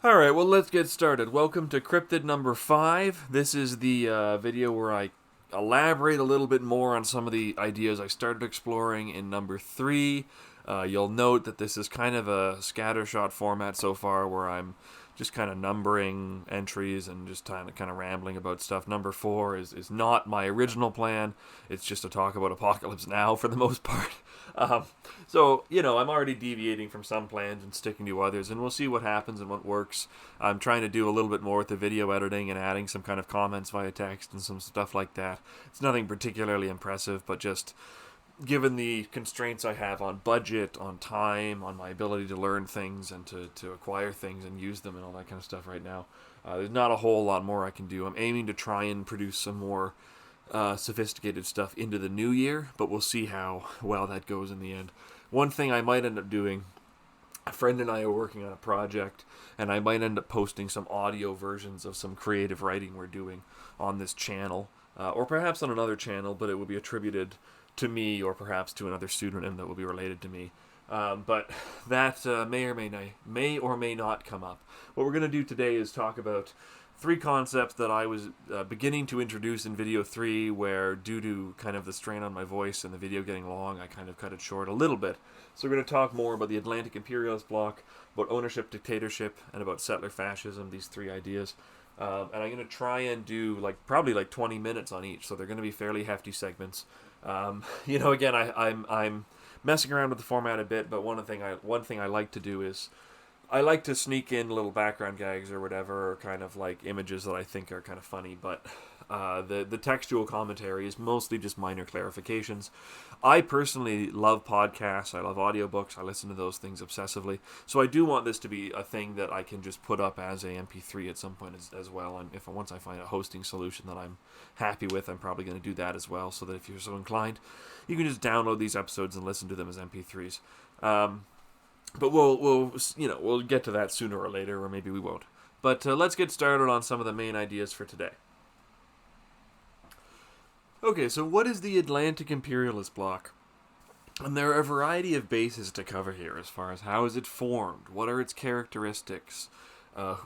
Alright, well, let's get started. Welcome to Cryptid number 5. This is the video where I elaborate a little bit more on some of the ideas I started exploring in number 3. You'll note that this is kind of a scattershot format so far where I'm just kind of numbering entries and just kind of rambling about stuff. Number 4 is not my original plan. It's just to talk about Apocalypse Now for the most part. So, I'm already deviating from some plans and sticking to others, and we'll see what happens and what works. I'm trying to do a little bit more with the video editing and adding some kind of comments via text and some stuff like that. It's nothing particularly impressive, but just given the constraints I have on budget, on time, on my ability to learn things and to acquire things and use them and all that kind of stuff right now, there's not a whole lot more I can do. I'm aiming to try and produce some more sophisticated stuff into the new year, but we'll see how well that goes in the end. One thing I might end up doing, a friend and I are working on a project, and I might end up posting some audio versions of some creative writing we're doing on this channel, or perhaps on another channel, but it will be attributed to me or perhaps to another pseudonym that will be related to me. But that may or may not come up. What we're going to do today is talk about 3 concepts that I was beginning to introduce in video 3, where due to kind of the strain on my voice and the video getting long, I kind of cut it short a little bit. So we're going to talk more about the Atlantic imperialist bloc, about ownership, dictatorship, and about settler fascism, these 3 ideas. And I'm going to try and do probably 20 minutes on each, so they're going to be fairly hefty segments. Again, I'm messing around with the format a bit, but one thing I like to do is I like to sneak in little background gags or whatever, or kind of like images that I think are kind of funny, but the textual commentary is mostly just minor clarifications. I personally love podcasts, I love audiobooks, I listen to those things obsessively, so I do want this to be a thing that I can just put up as a MP3 at some point as well, and once I find a hosting solution that I'm happy with, I'm probably going to do that as well, so that if you're so inclined, you can just download these episodes and listen to them as MP3s. But we'll get to that sooner or later, or maybe we won't. But let's get started on some of the main ideas for today. Okay, so what is the Atlantic imperialist bloc? And there are a variety of bases to cover here, as far as how is it formed, what are its characteristics,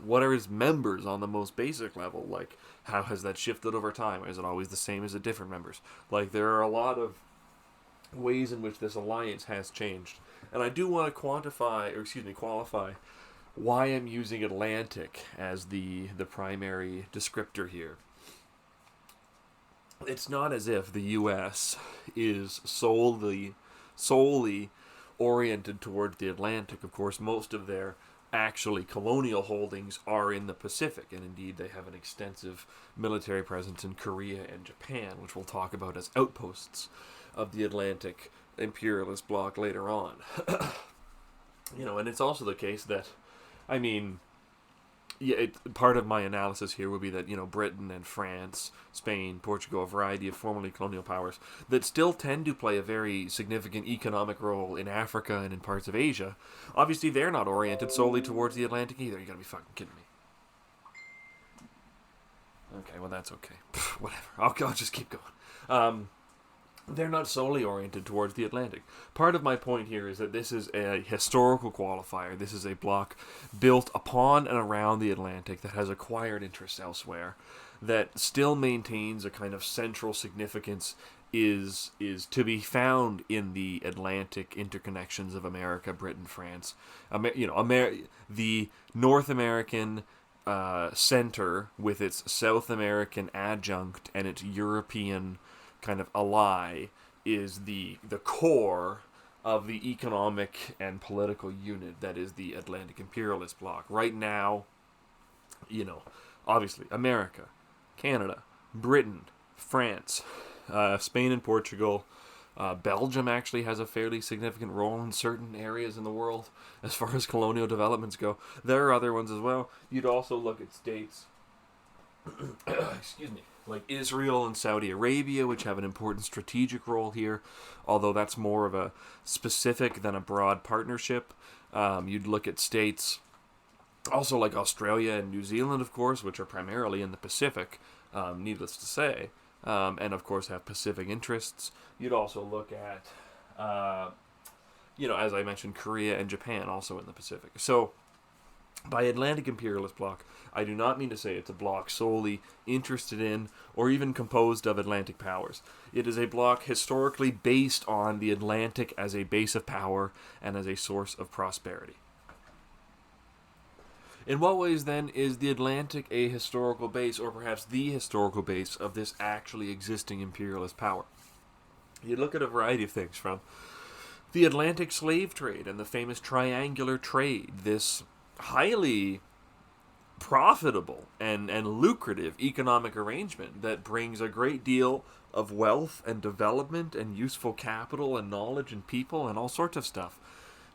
what are its members on the most basic level, like how has that shifted over time, is it always the same as the different members? There are a lot of ways in which this alliance has changed. And I do want to qualify why I'm using Atlantic as the primary descriptor here. It's not as if the U.S. is solely oriented toward the Atlantic. Of course, most of their actually colonial holdings are in the Pacific, and indeed they have an extensive military presence in Korea and Japan, which we'll talk about as outposts of the Atlantic imperialist bloc later on. And it's also the case that, part of my analysis here would be that, Britain and France, Spain, Portugal, a variety of formerly colonial powers that still tend to play a very significant economic role in Africa and in parts of Asia. Obviously, they're not oriented solely towards the Atlantic either. You gotta be fucking kidding me. Okay, well, that's okay. Whatever. I'll just keep going. They're not solely oriented towards the Atlantic. Part of my point here is that this is a historical qualifier. This is a bloc built upon and around the Atlantic that has acquired interests elsewhere, that still maintains a kind of central significance, is to be found in the Atlantic interconnections of America, Britain, France. The North American center with its South American adjunct and its European kind of ally is the core of the economic and political unit that is the Atlantic imperialist bloc. Right now, obviously America, Canada, Britain, France, Spain and Portugal, Belgium actually has a fairly significant role in certain areas in the world as far as colonial developments go. There are other ones as well. You'd also look at states excuse me, like Israel and Saudi Arabia, which have an important strategic role here, although that's more of a specific than a broad partnership. You'd look at states also like Australia and New Zealand, of course, which are primarily in the Pacific, needless to say, and of course have Pacific interests. You'd also look at, as I mentioned, Korea and Japan, also in the Pacific. So By Atlantic imperialist bloc, I do not mean to say it's a bloc solely interested in or even composed of Atlantic powers. It is a bloc historically based on the Atlantic as a base of power and as a source of prosperity. In what ways, then, is the Atlantic a historical base, or perhaps the historical base, of this actually existing imperialist power? You look at a variety of things, from the Atlantic slave trade and the famous triangular trade, this highly profitable and lucrative economic arrangement that brings a great deal of wealth and development and useful capital and knowledge and people and all sorts of stuff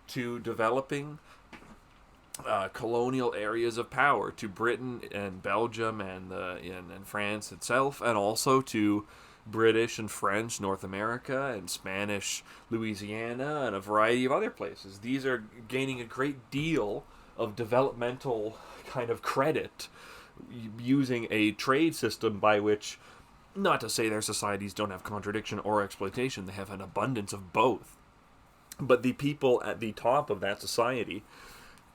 to developing colonial areas of power, to Britain and Belgium and France itself, and also to British and French North America and Spanish Louisiana and a variety of other places. These are gaining a great deal of developmental kind of credit using a trade system by which, not to say their societies don't have contradiction or exploitation, they have an abundance of both. But the people at the top of that society,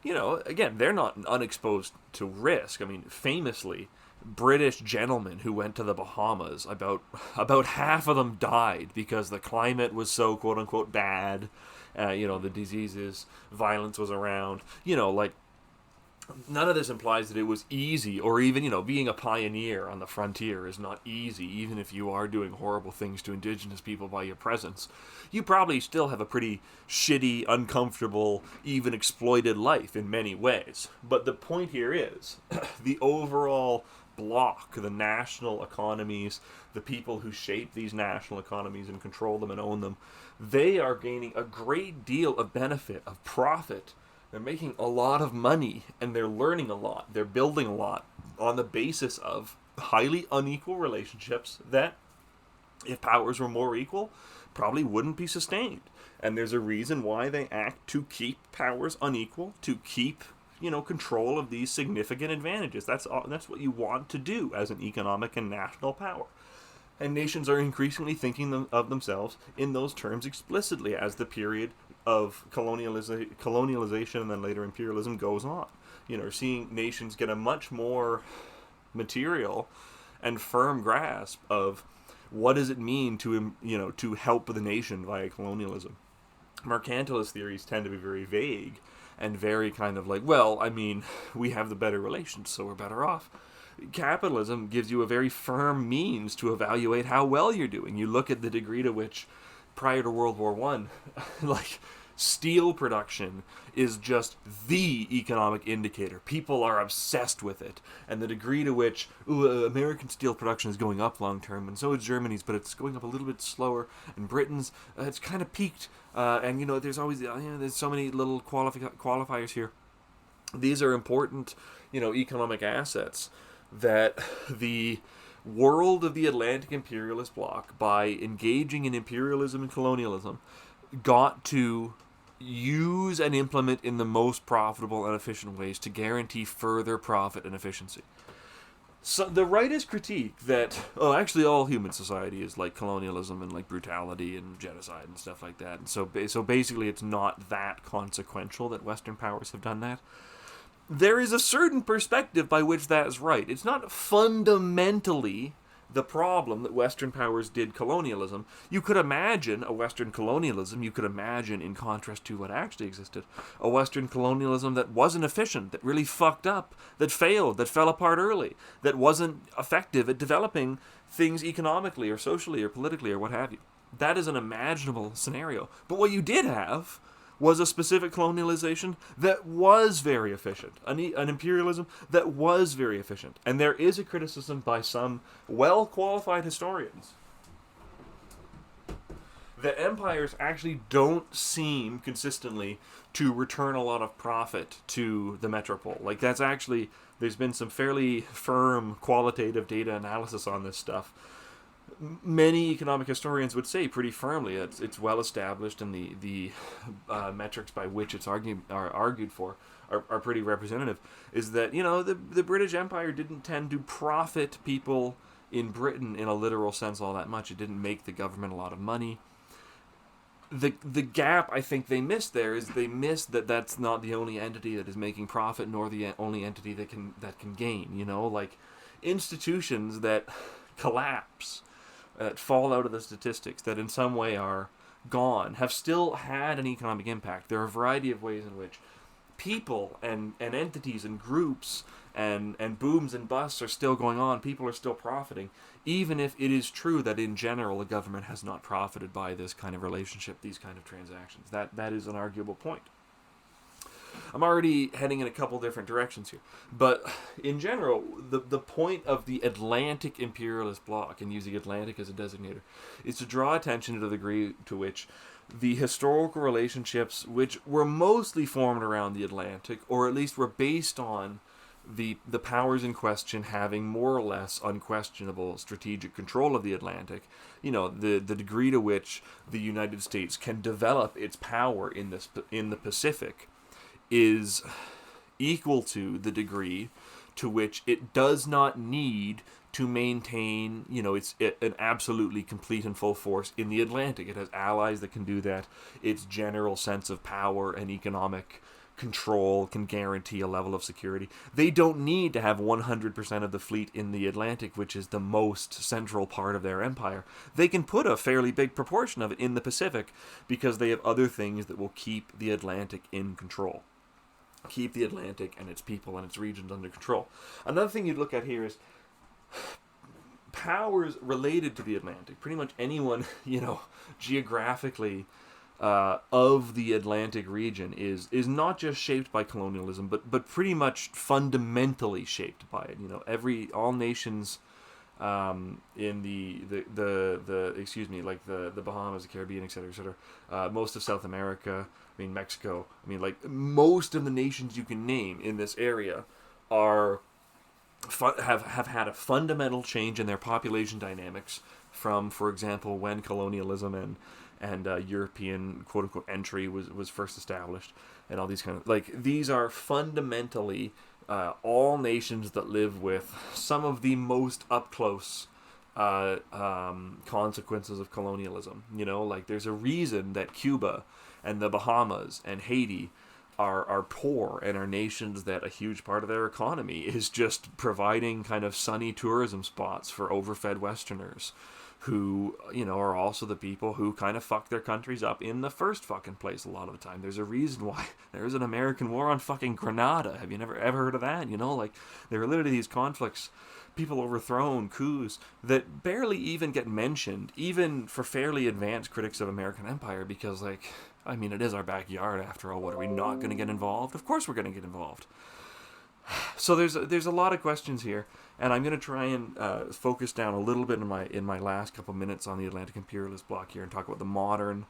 again, they're not unexposed to risk. I mean, famously, British gentlemen who went to the Bahamas, about half of them died because the climate was so quote-unquote bad. The diseases, violence was around. None of this implies that it was easy, or even, being a pioneer on the frontier is not easy, even if you are doing horrible things to indigenous people by your presence. You probably still have a pretty shitty, uncomfortable, even exploited life in many ways. But the point here is, the overall bloc, the national economies, the people who shape these national economies and control them and own them, they are gaining a great deal of benefit, of profit. They're making a lot of money, and they're learning a lot. They're building a lot on the basis of highly unequal relationships that, if powers were more equal, probably wouldn't be sustained. And there's a reason why they act to keep powers unequal, to keep, control of these significant advantages. That's what you want to do as an economic and national power. And nations are increasingly thinking of themselves in those terms explicitly as the period of colonialization and then later imperialism goes on. Seeing nations get a much more material and firm grasp of what does it mean to help the nation via colonialism. Mercantilist theories tend to be very vague and very kind of like, we have the better relations, so we're better off. Capitalism gives you a very firm means to evaluate how well you're doing. You look at the degree to which, prior to World War I, steel production is just the economic indicator. People are obsessed with it. And the degree to which American steel production is going up long term, and so is Germany's, but it's going up a little bit slower. And Britain's, it's kind of peaked. And there's always, there's so many little qualifiers here. These are important, economic assets that the world of the Atlantic imperialist bloc, by engaging in imperialism and colonialism, got to use and implement in the most profitable and efficient ways to guarantee further profit and efficiency. So the right is critique that, actually all human society is like colonialism and like brutality and genocide and stuff like that. And so basically it's not that consequential that Western powers have done that. There is a certain perspective by which that is right. It's not fundamentally the problem that Western powers did colonialism. You could imagine a Western colonialism, you could imagine, in contrast to what actually existed, a Western colonialism that wasn't efficient, that really fucked up, that failed, that fell apart early, that wasn't effective at developing things economically or socially or politically or what have you. That is an imaginable scenario. But what you did have was a specific colonialization that was very efficient, an imperialism that was very efficient. And there is a criticism by some well-qualified historians that empires actually don't seem consistently to return a lot of profit to the metropole. That's actually, there's been some fairly firm qualitative data analysis on this stuff. Many economic historians would say pretty firmly it's well established, and the metrics by which it's argued for are pretty representative. Is that the British Empire didn't tend to profit people in Britain in a literal sense all that much. It didn't make the government a lot of money. the gap I think they missed there is they missed that that's not the only entity that is making profit, nor the only entity that can gain. You know, like institutions that collapse, that fall out of the statistics, that in some way are gone, have still had an economic impact. There are a variety of ways in which people and entities and groups and booms and busts are still going on. People are still profiting, even if it is true that in general the government has not profited by this kind of relationship, these kind of transactions. That is an arguable point. I'm already heading in a couple different directions here, but in general, the point of the Atlantic imperialist bloc, and using Atlantic as a designator, is to draw attention to the degree to which the historical relationships, which were mostly formed around the Atlantic, or at least were based on the powers in question having more or less unquestionable strategic control of the Atlantic, you know, the degree to which the United States can develop its power in the Pacific is equal to the degree to which it does not need to maintain, you know, an absolutely complete and full force in the Atlantic. It has allies that can do that. Its general sense of power and economic control can guarantee a level of security. They don't need to have 100% of the fleet in the Atlantic, which is the most central part of their empire. They can put a fairly big proportion of it in the Pacific because they have other things that will keep the Atlantic in control. Keep the Atlantic and its people and its regions under control. Another thing you'd look at here is powers related to the Atlantic. Pretty much anyone, you know, geographically of the Atlantic region is not just shaped by colonialism, but pretty much fundamentally shaped by it. You know, all nations in the Bahamas, the Caribbean, etc., most of South America, I mean Mexico, I mean like most of the nations you can name in this area have had a fundamental change in their population dynamics from, for example, when colonialism and European quote-unquote entry was first established, and all these kind of, like, these are fundamentally all nations that live with some of the most up-close consequences of colonialism. You know, like, there's a reason that Cuba and the Bahamas and Haiti are poor and are nations that a huge part of their economy is just providing kind of sunny tourism spots for overfed Westerners who, you know, are also the people who kind of fuck their countries up in the first fucking place a lot of the time. There's a reason why there's an American war on fucking Grenada. Have you never ever heard of that? You know, like, there are literally these conflicts, people overthrown, coups, that barely even get mentioned, even for fairly advanced critics of American empire, because, like, I mean, it is our backyard after all. What, are we not going to get involved? Of course we're going to get involved. So there's a lot of questions here, and I'm going to try and focus down a little bit in my last couple minutes on the Atlantic imperialist bloc here and talk about the modern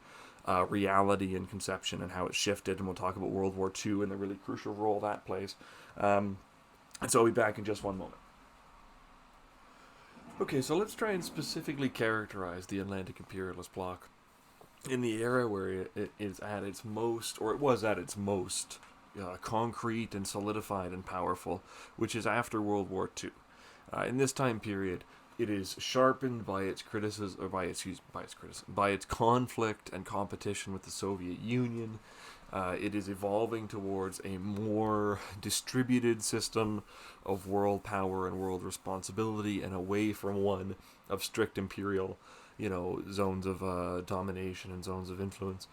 reality and conception and how it shifted, and we'll talk about World War II and the really crucial role that plays. And so I'll be back in just one moment. Okay, so let's try and specifically characterize the Atlantic imperialist bloc in the era where it is at its most, or it was at its most, concrete and solidified and powerful, which is after World War II. In this time period, it is sharpened by its criticism, or by its conflict and competition with the Soviet Union. It is evolving towards a more distributed system of world power and world responsibility, and away from one of strict imperial, you know, zones of domination and zones of influence.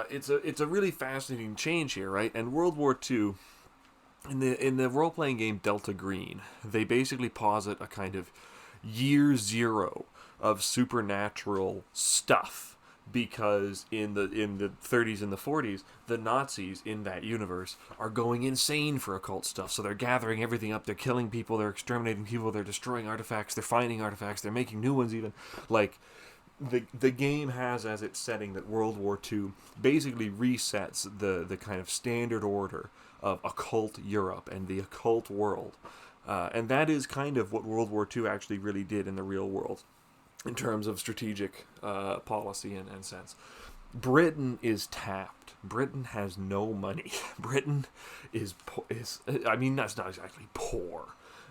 It's a really fascinating change here, right? And World War II, in the role-playing game Delta Green, they basically posit a kind of year zero of supernatural stuff, because in the 30s and the 40s, the Nazis in that universe are going insane for occult stuff. So they're gathering everything up, they're killing people, they're exterminating people, they're destroying artifacts, they're finding artifacts, they're making new ones even. Like, the game has as its setting that World War II basically resets the kind of standard order of occult Europe and the occult world. And that is kind of what World War II actually really did in the real world, in terms of strategic policy and sense. Britain is tapped. Britain has no money. Britain is I mean, that's not exactly poor.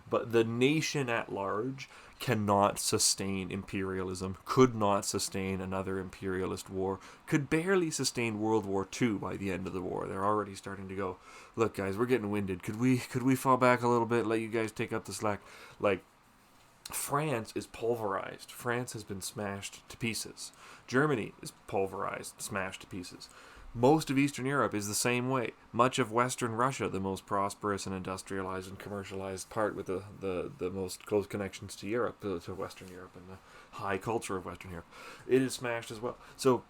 but the nation at large cannot sustain imperialism, could not sustain another imperialist war, could barely sustain World War II by the end of the war. They're already starting to go, look guys, we're getting winded. Could we fall back a little bit, let you guys take up the slack? Like, France is pulverized. France has been smashed to pieces. Germany is pulverized, smashed to pieces. Most of Eastern Europe is the same way. Much of Western Russia, the most prosperous and industrialized and commercialized part with the most close connections to Europe, to Western Europe and the high culture of Western Europe, it is smashed as well. So,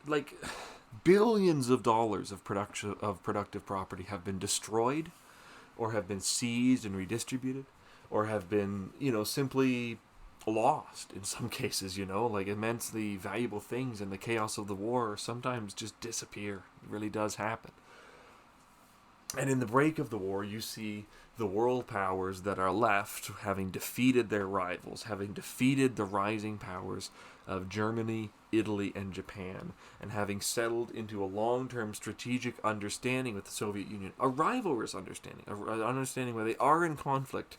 like, billions of dollars of productive property have been destroyed, or have been seized and redistributed, or have been, simply lost in some cases, like immensely valuable things in the chaos of the war sometimes just disappear. It really does happen. And in the break of the war, you see the world powers that are left having defeated their rivals, having defeated the rising powers of Germany, Italy, and Japan, and having settled into a long-term strategic understanding with the Soviet Union, a rivalrous understanding, an understanding where they are in conflict,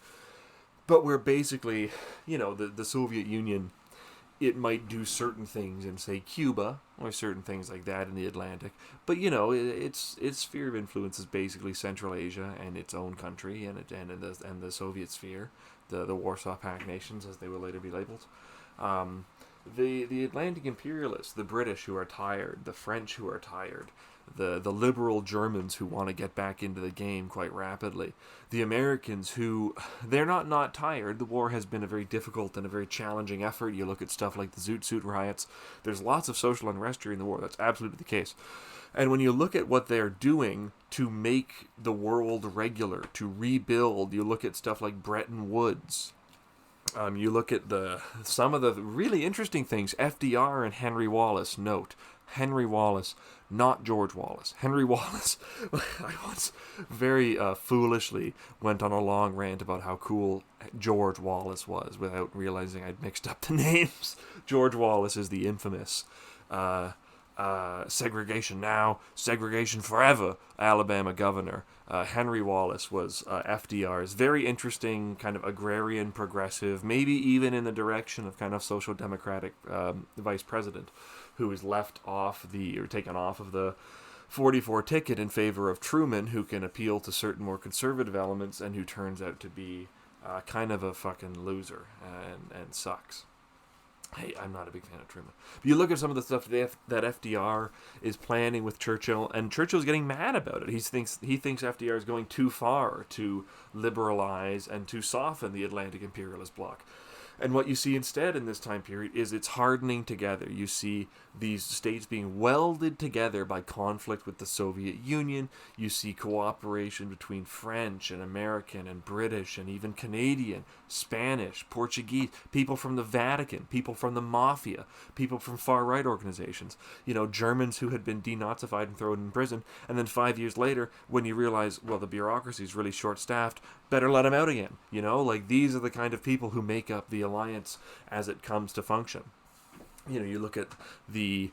but where basically, the Soviet Union, it might do certain things in, say, Cuba, or certain things like that in the Atlantic. But, its sphere of influence is basically Central Asia and its own country, and the Soviet sphere, the Warsaw Pact nations, as they will later be labeled. The Atlantic imperialists, the British who are tired, the French who are tired, the liberal Germans who want to get back into the game quite rapidly, the Americans who, they're not tired. The war has been a very difficult and a very challenging effort. You look at stuff like the Zoot Suit riots. There's lots of social unrest during the war. That's absolutely the case. And when you look at what they're doing to make the world regular, to rebuild, you look at stuff like Bretton Woods. You look at some of the really interesting things. FDR and Henry Wallace. Note, Henry Wallace, not George Wallace. Henry Wallace, I once very foolishly went on a long rant about how cool George Wallace was without realizing I'd mixed up the names. George Wallace is the infamous segregation now, segregation forever Alabama governor. Henry Wallace was FDR's very interesting kind of agrarian progressive, maybe even in the direction of kind of social democratic vice president, who was taken off of the 44 ticket in favor of Truman, who can appeal to certain more conservative elements and who turns out to be kind of a fucking loser and sucks. Hey, I'm not a big fan of Truman. But you look at some of the stuff that FDR is planning with Churchill, and Churchill's getting mad about it. He thinks FDR is going too far to liberalize and to soften the Atlantic imperialist bloc. And what you see instead in this time period is it's hardening together. You see these states being welded together by conflict with the Soviet Union. You see cooperation between French and American and British and even Canadian, Spanish, Portuguese, people from the Vatican, people from the Mafia, people from far-right organizations, Germans who had been denazified and thrown in prison, and then 5 years later, when you realize, well, the bureaucracy is really short-staffed, better let them out again. These are the kind of people who make up the alliance as it comes to function. You look at the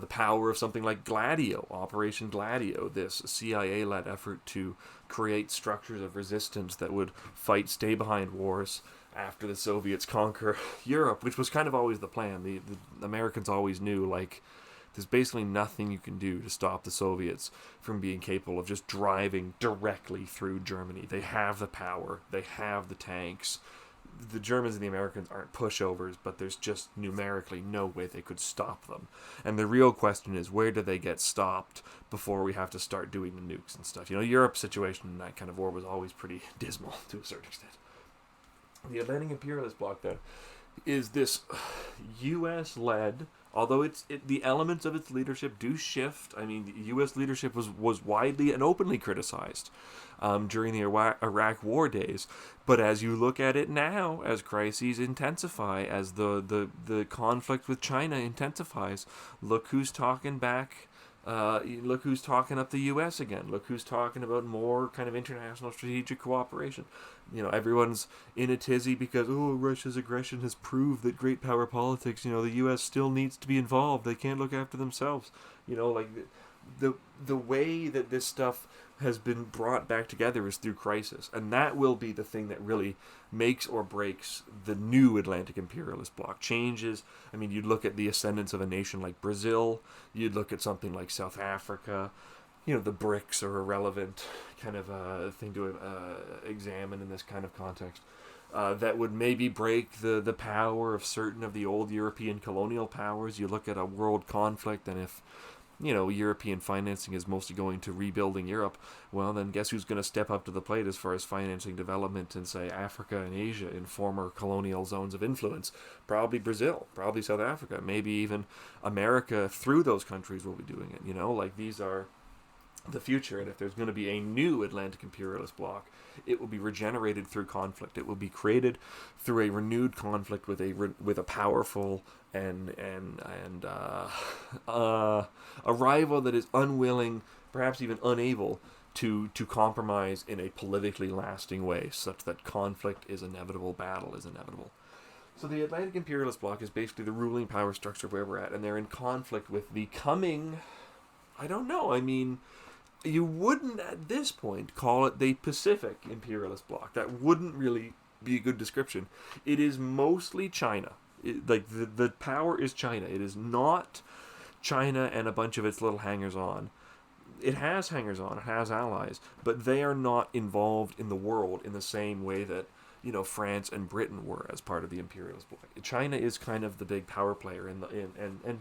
power of something like Gladio, Operation Gladio, this CIA-led effort to create structures of resistance that would fight stay-behind wars after the Soviets conquer Europe, which was kind of always the plan. The Americans always knew, there's basically nothing you can do to stop the Soviets from being capable of just driving directly through Germany. They have the power. They have the tanks. The Germans and the Americans aren't pushovers, but there's just numerically no way they could stop them. And the real question is, where do they get stopped before we have to start doing the nukes and stuff? Europe's situation in that kind of war was always pretty dismal to a certain extent. The Atlantic imperialist bloc, then, is this U.S.-led, although the elements of its leadership do shift. I mean, the U.S. leadership was widely and openly criticized during the Iraq War days. But as you look at it now, as crises intensify, as the conflict with China intensifies, look who's talking back. Look who's talking up the U.S. again. Look who's talking about more kind of international strategic cooperation. Everyone's in a tizzy because, Russia's aggression has proved that great power politics, the U.S. still needs to be involved. They can't look after themselves. The way that this stuff has been brought back together is through crisis. And that will be the thing that really makes or breaks the new Atlantic imperialist bloc. Changes, I mean, you'd look at the ascendance of a nation like Brazil, you'd look at something like South Africa. The BRICS are a relevant kind of thing to examine in this kind of context. That would maybe break the power of certain of the old European colonial powers. You look at a world conflict, and if European financing is mostly going to rebuilding Europe, well, then guess who's going to step up to the plate as far as financing development in, say, Africa and Asia in former colonial zones of influence? Probably Brazil, probably South Africa, maybe even America through those countries will be doing it. These are the future, and if there's going to be a new Atlantic imperialist bloc, it will be regenerated through conflict. It will be created through a renewed conflict with a powerful and a rival that is unwilling, perhaps even unable, to compromise in a politically lasting way, such that conflict is inevitable, battle is inevitable. So the Atlantic imperialist bloc is basically the ruling power structure where we're at, and they're in conflict with the coming. I don't know. I mean, you wouldn't at this point call it the Pacific imperialist bloc. That wouldn't really be a good description. It is mostly China. The power is China. It is not China and a bunch of its little hangers-on. It has hangers-on. It has allies, but they are not involved in the world in the same way that France and Britain were as part of the imperialist bloc. China is kind of the big power player and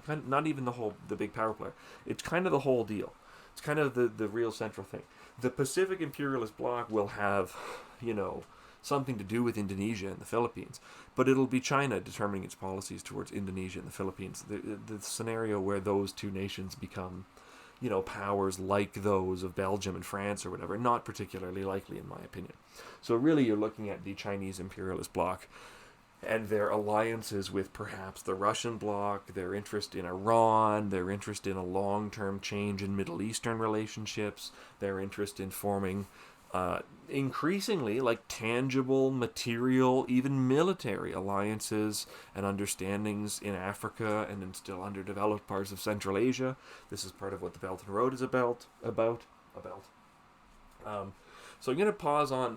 kind of not even the big power player. It's kind of the whole deal. It's kind of the real central thing. The Pacific imperialist bloc will have, something to do with Indonesia and the Philippines, but it'll be China determining its policies towards Indonesia and the Philippines. The scenario where those two nations become, powers like those of Belgium and France or whatever, not particularly likely in my opinion. So really you're looking at the Chinese imperialist bloc and their alliances with perhaps the Russian bloc, their interest in Iran, their interest in a long-term change in Middle Eastern relationships, their interest in forming increasingly tangible, material, even military alliances and understandings in Africa and in still underdeveloped parts of Central Asia. This is part of what the Belt and Road is about. So I'm going to pause on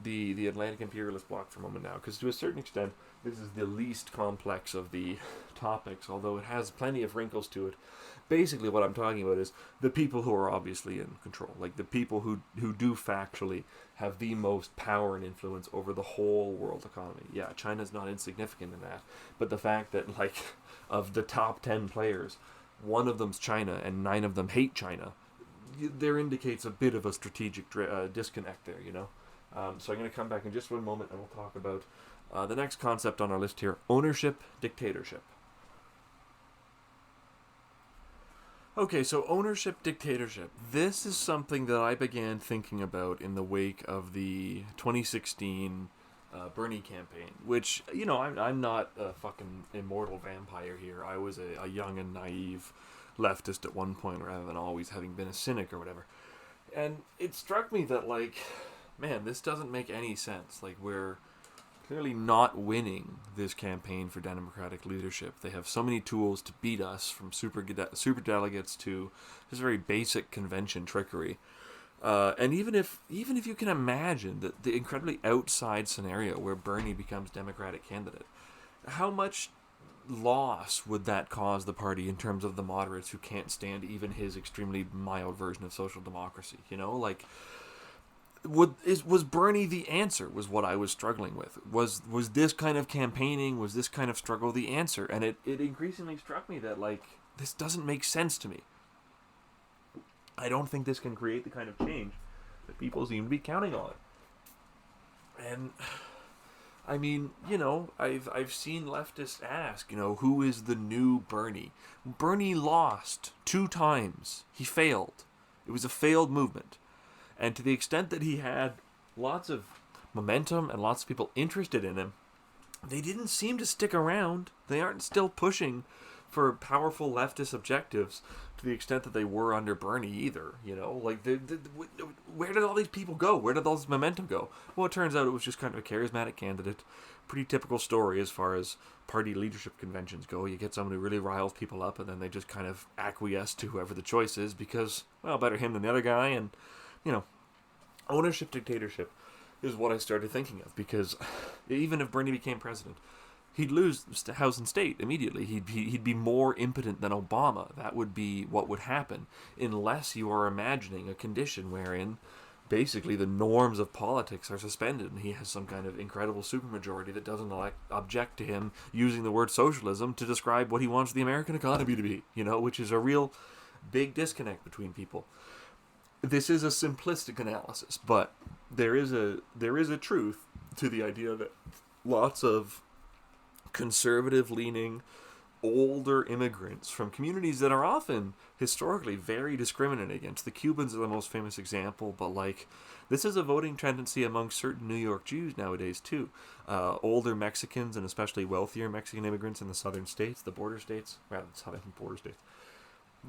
the Atlantic imperialist bloc for a moment now, because to a certain extent, this is the least complex of the topics, although it has plenty of wrinkles to it. Basically, what I'm talking about is the people who are obviously in control, like the people who do factually have the most power and influence over the whole world economy. Yeah, China's not insignificant in that, but the fact that, of the top 10 players, one of them's China and 9 of them hate China, there indicates a bit of a strategic disconnect there, So I'm going to come back in just one moment and we'll talk about the next concept on our list here, ownership, dictatorship. Okay, so ownership, dictatorship. This is something that I began thinking about in the wake of the 2016 Bernie campaign, which, I'm not a fucking immortal vampire here. I was a young and naive leftist at one point rather than always having been a cynic or whatever. And it struck me that, man, this doesn't make any sense. We're clearly not winning this campaign for democratic leadership. They have so many tools to beat us, from super delegates to just very basic convention trickery. And even if you can imagine the incredibly outside scenario where Bernie becomes Democratic candidate, how much loss would that cause the party in terms of the moderates who can't stand even his extremely mild version of social democracy? Was Bernie the answer, was what I was struggling with. Was this kind of campaigning, was this kind of struggle the answer? And it increasingly struck me that, this doesn't make sense to me. I don't think this can create the kind of change that people seem to be counting on. And I mean, I've seen leftists ask, who is the new Bernie? Bernie lost 2 times. He failed. It was a failed movement. And to the extent that he had lots of momentum and lots of people interested in him, they didn't seem to stick around. They aren't still pushing for powerful leftist objectives to the extent that they were under Bernie either. Where did all these people go? Where did all this momentum go? Well, it turns out it was just kind of a charismatic candidate. Pretty typical story as far as party leadership conventions go. You get someone who really riles people up, and then they just kind of acquiesce to whoever the choice is because, well, better him than the other guy, and you know, ownership dictatorship is what I started thinking of, because even if Bernie became president, he'd lose the House and State immediately. He'd be more impotent than Obama. That would be what would happen, unless you are imagining a condition wherein basically the norms of politics are suspended and he has some kind of incredible supermajority that doesn't object to him using the word socialism to describe what he wants the American economy to be, which is a real big disconnect between people. This is a simplistic analysis, but there is a truth to the idea that lots of conservative-leaning, older immigrants from communities that are often historically very discriminated against. The Cubans are the most famous example, but this is a voting tendency among certain New York Jews nowadays too. Older Mexicans, and especially wealthier Mexican immigrants in the southern states, the border states, rather than southern border states,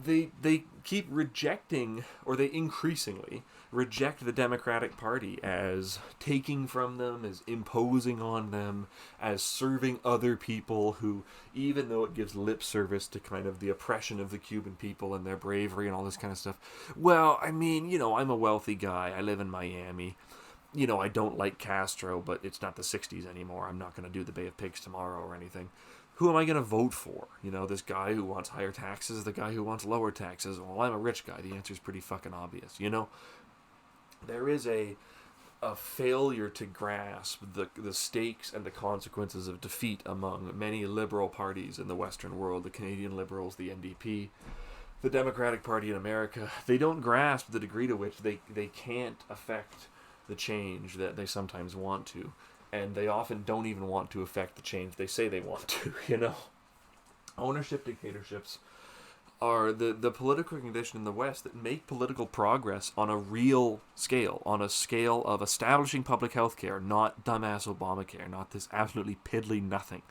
they keep rejecting, or they increasingly reject the Democratic Party as taking from them, as imposing on them, as serving other people who, even though it gives lip service to kind of the oppression of the Cuban people and their bravery and all this kind of stuff. Well, I mean, I'm a wealthy guy. I live in Miami. I don't like Castro, but it's not the 60s anymore. I'm not going to do the Bay of Pigs tomorrow or anything. Who am I going to vote for? This guy who wants higher taxes, the guy who wants lower taxes. Well, I'm a rich guy. The answer's pretty fucking obvious, There is a failure to grasp the stakes and the consequences of defeat among many liberal parties in the Western world, the Canadian Liberals, the NDP, the Democratic Party in America. They don't grasp the degree to which they can't affect the change that they sometimes want to. And they often don't even want to affect the change they say they want to, Ownership dictatorships are the political condition in the West that make political progress on a real scale, on a scale of establishing public health care, not dumbass Obamacare, not this absolutely piddly nothing.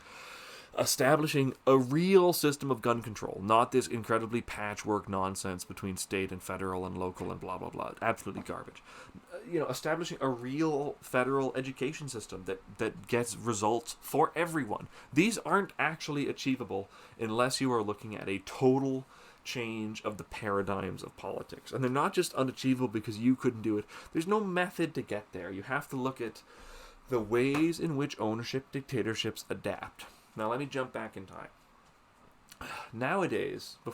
Establishing a real system of gun control, not this incredibly patchwork nonsense between state and federal and local and blah, blah, blah. Absolutely garbage. Establishing a real federal education system that gets results for everyone. These aren't actually achievable unless you are looking at a total change of the paradigms of politics. And they're not just unachievable because you couldn't do it. There's no method to get there. You have to look at the ways in which ownership dictatorships adapt. Now let me jump back in time. Nowadays, it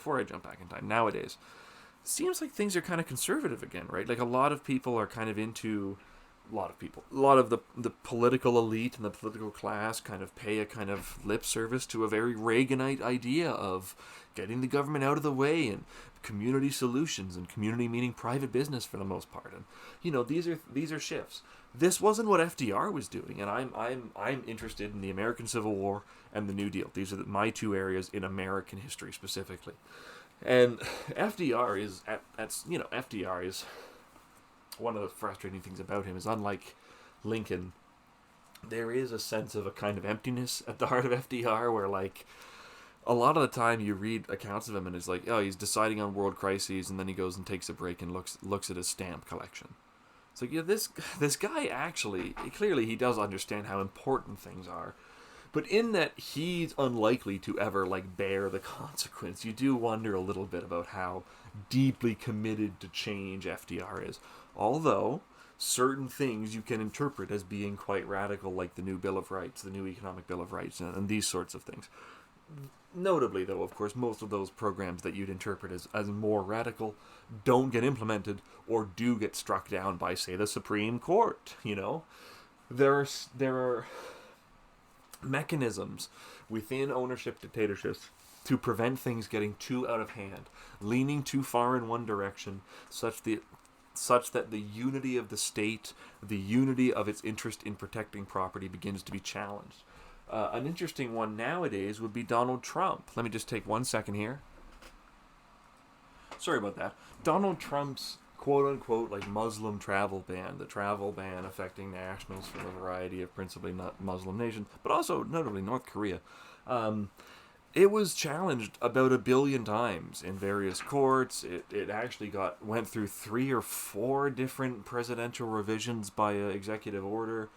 seems like things are kind of conservative again, right? Like a lot of people are kind of into, a lot of the political elite and the political class kind of pay a kind of lip service to a very Reaganite idea of getting the government out of the way and community solutions, and community meaning private business for the most part. And these are shifts. This wasn't what FDR was doing, and I'm interested in the American Civil War and the New Deal. These are my two areas in American history specifically. And FDR is FDR is one of the frustrating things about him is, unlike Lincoln, there is a sense of a kind of emptiness at the heart of FDR, where a lot of the time you read accounts of him and it's like, oh, he's deciding on world crises, and then he goes and takes a break and looks at his stamp collection. It's like, yeah, this guy actually, clearly he does understand how important things are, but in that he's unlikely to ever bear the consequence, you do wonder a little bit about how deeply committed to change FDR is. Although certain things you can interpret as being quite radical, like the new Bill of Rights, the new Economic Bill of Rights, and these sorts of things. Notably, though, of course, most of those programs that you'd interpret as more radical don't get implemented or do get struck down by, say, the Supreme Court. There are mechanisms within ownership dictatorships to prevent things getting too out of hand, leaning too far in one direction, such that the unity of the state, the unity of its interest in protecting property begins to be challenged. An interesting one nowadays would be Donald Trump. Let me just take 1 second here. Sorry about that. Donald Trump's quote-unquote Muslim travel ban, the travel ban affecting nationals from a variety of principally not Muslim nations, but also notably North Korea. It was challenged about 1 billion times in various courts. It actually went through 3 or 4 different presidential revisions by executive order,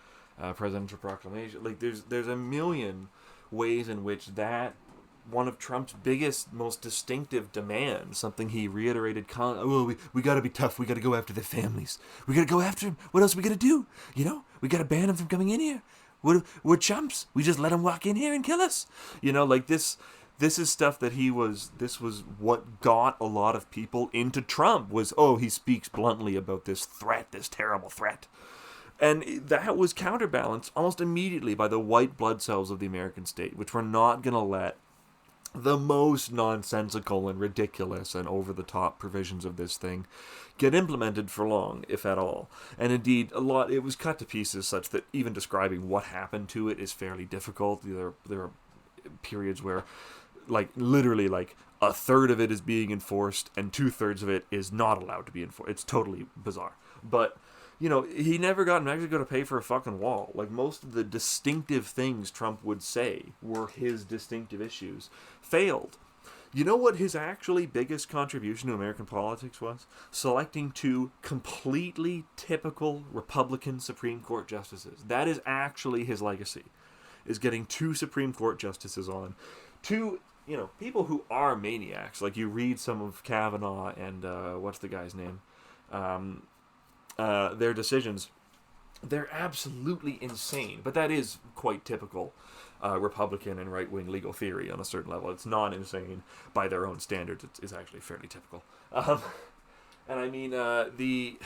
presidential proclamation. There's a million ways in which that one of Trump's biggest, most distinctive demands, something he reiterated, we got to be tough, we got to go after their families, we got to go after them, what else we got to do, we got to ban them from coming in here, we're chumps, we just let them walk in here and kill us, like this is stuff that this was what got a lot of people into Trump, was, he speaks bluntly about this threat, this terrible threat. And that was counterbalanced almost immediately by the white blood cells of the American state, which were not going to let the most nonsensical and ridiculous and over-the-top provisions of this thing get implemented for long, if at all. And indeed, it was cut to pieces such that even describing what happened to it is fairly difficult. There are periods where, literally, a third of it is being enforced and 2/3 of it is not allowed to be enforced. It's totally bizarre. But he never got Mexico to pay for a fucking wall. Most of the distinctive things Trump would say were his distinctive issues failed. You know what his actually biggest contribution to American politics was? Selecting 2 completely typical Republican Supreme Court justices. That is actually his legacy, is getting 2 Supreme Court justices on. 2, people who are maniacs. You read some of Kavanaugh and, what's the guy's name? Their decisions, they're absolutely insane. But that is quite typical Republican and right-wing legal theory on a certain level. It's not insane by their own standards. It's actually fairly typical. And I mean, the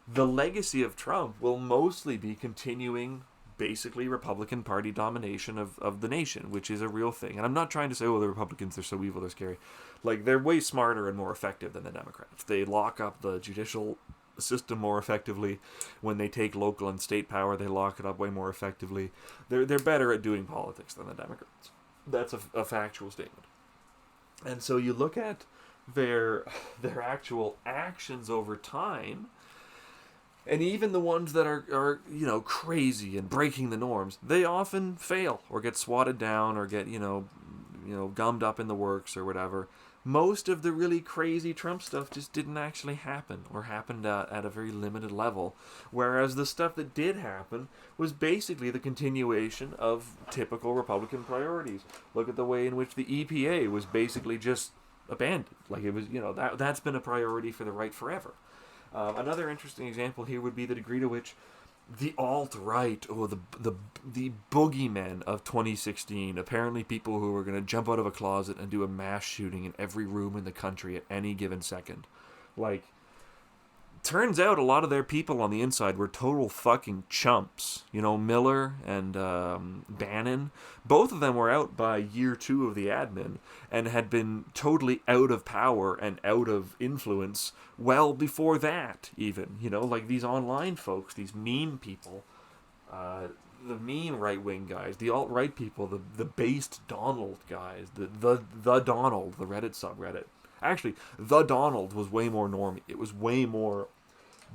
legacy of Trump will mostly be continuing basically Republican Party domination of the nation, which is a real thing. And I'm not trying to say, the Republicans are so evil, they're scary. They're way smarter and more effective than the Democrats. They lock up the judicial system more effectively. When they take local and state power, they lock it up way more effectively. They're better at doing politics than the Democrats. That's a factual statement. And so you look at their actual actions over time, and even the ones that are crazy and breaking the norms, they often fail or get swatted down or get gummed up in the works or whatever. Most of the really crazy Trump stuff just didn't actually happen, or happened at a very limited level, whereas the stuff that did happen was basically the continuation of typical Republican priorities. Look at the way in which the EPA was basically just abandoned. It was, that's been a priority for the right forever. Another interesting example here would be the degree to which the alt-right, the boogeymen of 2016, apparently people who were going to jump out of a closet and do a mass shooting in every room in the country at any given second. Turns out a lot of their people on the inside were total fucking chumps. Miller and Bannon, both of them were out by year 2 of the admin and had been totally out of power and out of influence well before that, even. These online folks, these meme people, the meme right-wing guys, the alt-right people, the based Donald guys, the Donald, the Reddit subreddit. Actually, the Donald was way more normie. It was way more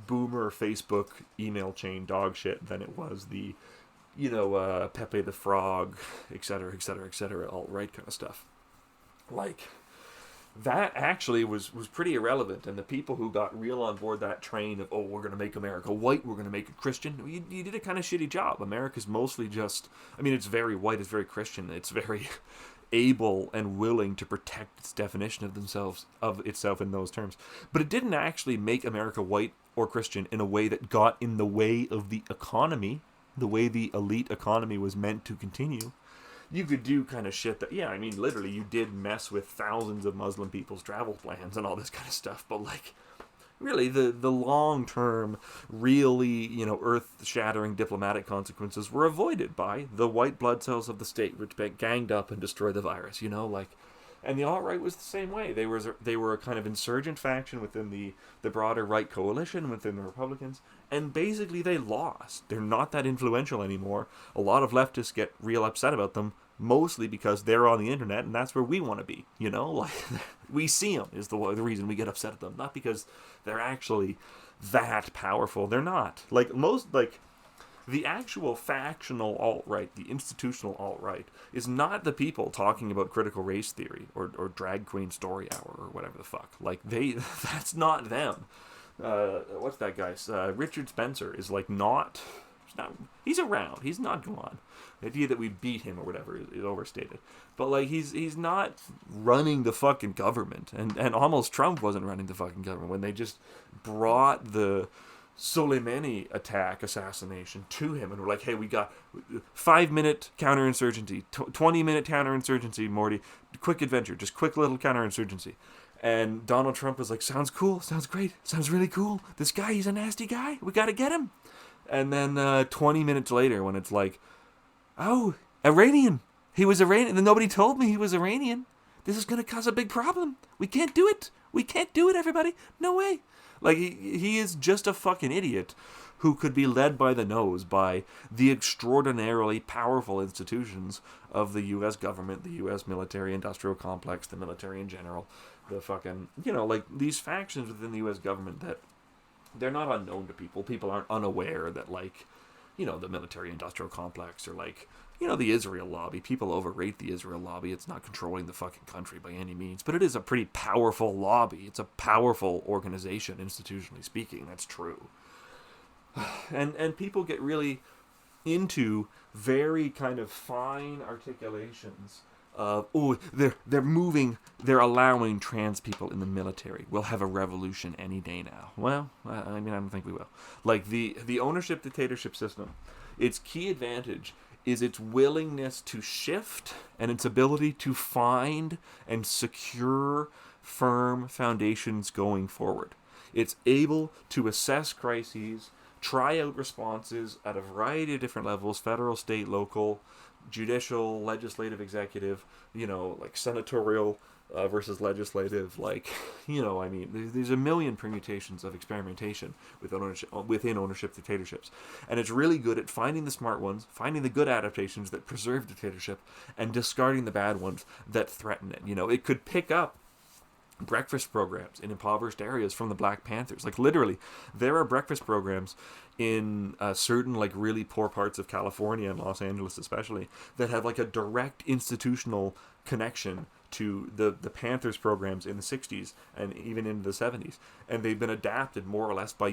boomer Facebook email chain dog shit than it was the, Pepe the Frog, etc., alt-right kind of stuff. That actually was pretty irrelevant, and the people who got real on board that train of, we're going to make America white, we're going to make it Christian, you did a kind of shitty job. America's mostly just, it's very white, it's very Christian, it's very able and willing to protect its definition of itself in those terms. But it didn't actually make America white or Christian in a way that got in the way of the economy, the way the elite economy was meant to continue. You could do kind of shit that, literally you did mess with thousands of Muslim people's travel plans and all this kind of stuff, but really the long-term, really, earth-shattering diplomatic consequences were avoided by the white blood cells of the state, which ganged up and destroyed the virus, And the alt-right was the same way. They were a kind of insurgent faction within the broader right coalition, within the Republicans, and basically they lost. They're not that influential anymore. A lot of leftists get real upset about them, mostly because they're on the internet, and that's where we want to be, we see them is the reason we get upset at them, not because they're actually that powerful. They're not. The actual factional alt-right, the institutional alt-right, is not the people talking about critical race theory or drag queen story hour or whatever the fuck. That's not them. What's that guy's? Richard Spencer is not He's around. He's not gone. The idea that we beat him or whatever is overstated. But like he's not running the fucking government, and almost Trump wasn't running the fucking government when they just brought the Soleimani assassination to him and were like, hey, we got 5-minute counterinsurgency, 20-minute counterinsurgency, Morty, quick adventure, just quick little counterinsurgency. And Donald Trump was like, sounds cool, sounds great, sounds really cool. This guy, he's a nasty guy. We got to get him. And then 20 minutes later, when it's like, oh, Iranian. He was Iranian. And nobody told me he was Iranian. This is going to cause a big problem. We can't do it. We can't do it, everybody. No way. Like, he is just a fucking idiot who could be led by the nose by the extraordinarily powerful institutions of the U.S. government, the U.S. military-industrial complex, the military in general, the fucking, like, these factions within the U.S. government that they're not unknown to people. People aren't unaware that, like, the military-industrial complex or, like, the Israel lobby. People overrate the Israel lobby. It's not controlling the fucking country by any means, but it is a pretty powerful lobby. It's a powerful organization, institutionally speaking. That's true. And people get really into very kind of fine articulations of, they're allowing trans people in the military. We'll have a revolution any day now. Well, I don't think we will. Like, the ownership dictatorship system, its key advantage is its willingness to shift and its ability to find and secure firm foundations going forward. It's able to assess crises, try out responses at a variety of different levels, federal, state, local, judicial, legislative, executive, like senatorial versus legislative, like, there's a million permutations of experimentation within ownership dictatorships. And it's really good at finding the smart ones, finding the good adaptations that preserve dictatorship, and discarding the bad ones that threaten it. It could pick up breakfast programs in impoverished areas from the Black Panthers. Like, literally, there are breakfast programs in certain, like, really poor parts of California and Los Angeles especially that have, like, a direct institutional connection to the Panthers programs in the 60s and even into the 70s. And they've been adapted more or less by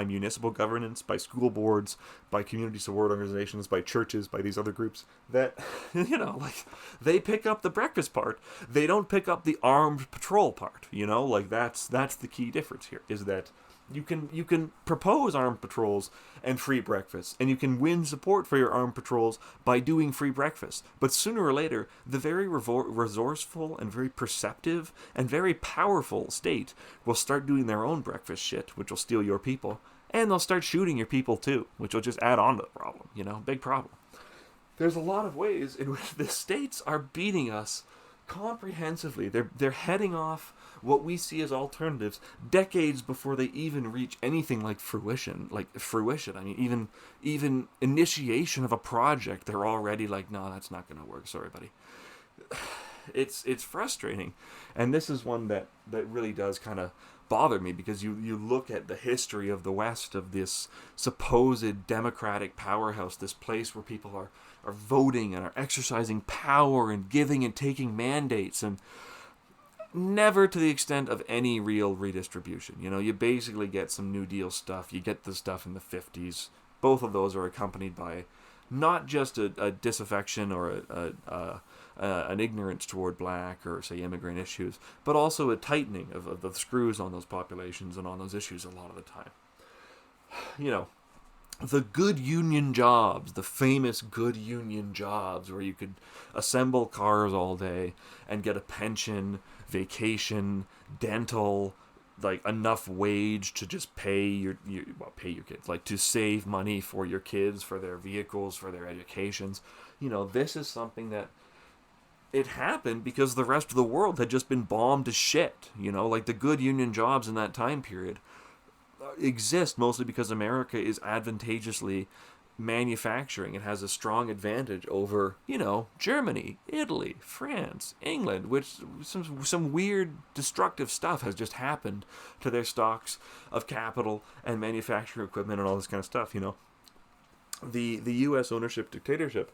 municipal governance, by school boards, by community support organizations, by churches, by these other groups that, like, they pick up the breakfast part. They don't pick up the armed patrol part, like that's the key difference here, is that you can propose armed patrols and free breakfast, and you can win support for your armed patrols by doing free breakfast. But sooner or later, the very resourceful and very perceptive and very powerful state will start doing their own breakfast shit, which will steal your people, and they'll start shooting your people too, which will just add on to the problem. Big problem. There's a lot of ways in which the states are beating us comprehensively. They're heading off what we see as alternatives decades before they even reach anything like fruition. I mean, even initiation of a project, they're already like, no, that's not going to work. Sorry, buddy. It's frustrating, and this is one that really does kind of bother me, because you look at the history of the West, of this supposed democratic powerhouse, this place where people are voting and are exercising power and giving and taking mandates, and never to the extent of any real redistribution. You basically get some New Deal stuff. You get the stuff in the 50s. Both of those are accompanied by not just a disaffection or an ignorance toward black or, say, immigrant issues, but also a tightening of the screws on those populations and on those issues a lot of the time. The good union jobs, the famous good union jobs where you could assemble cars all day and get a pension, vacation, dental, like enough wage to just pay your kids, like to save money for your kids, for their vehicles, for their educations. This is something that it happened because the rest of the world had just been bombed to shit. Like the good union jobs in that time period exist mostly because America is advantageously manufacturing and has a strong advantage over, Germany, Italy, France, England, which some weird destructive stuff has just happened to their stocks of capital and manufacturing equipment and all this kind of stuff. The U.S. ownership dictatorship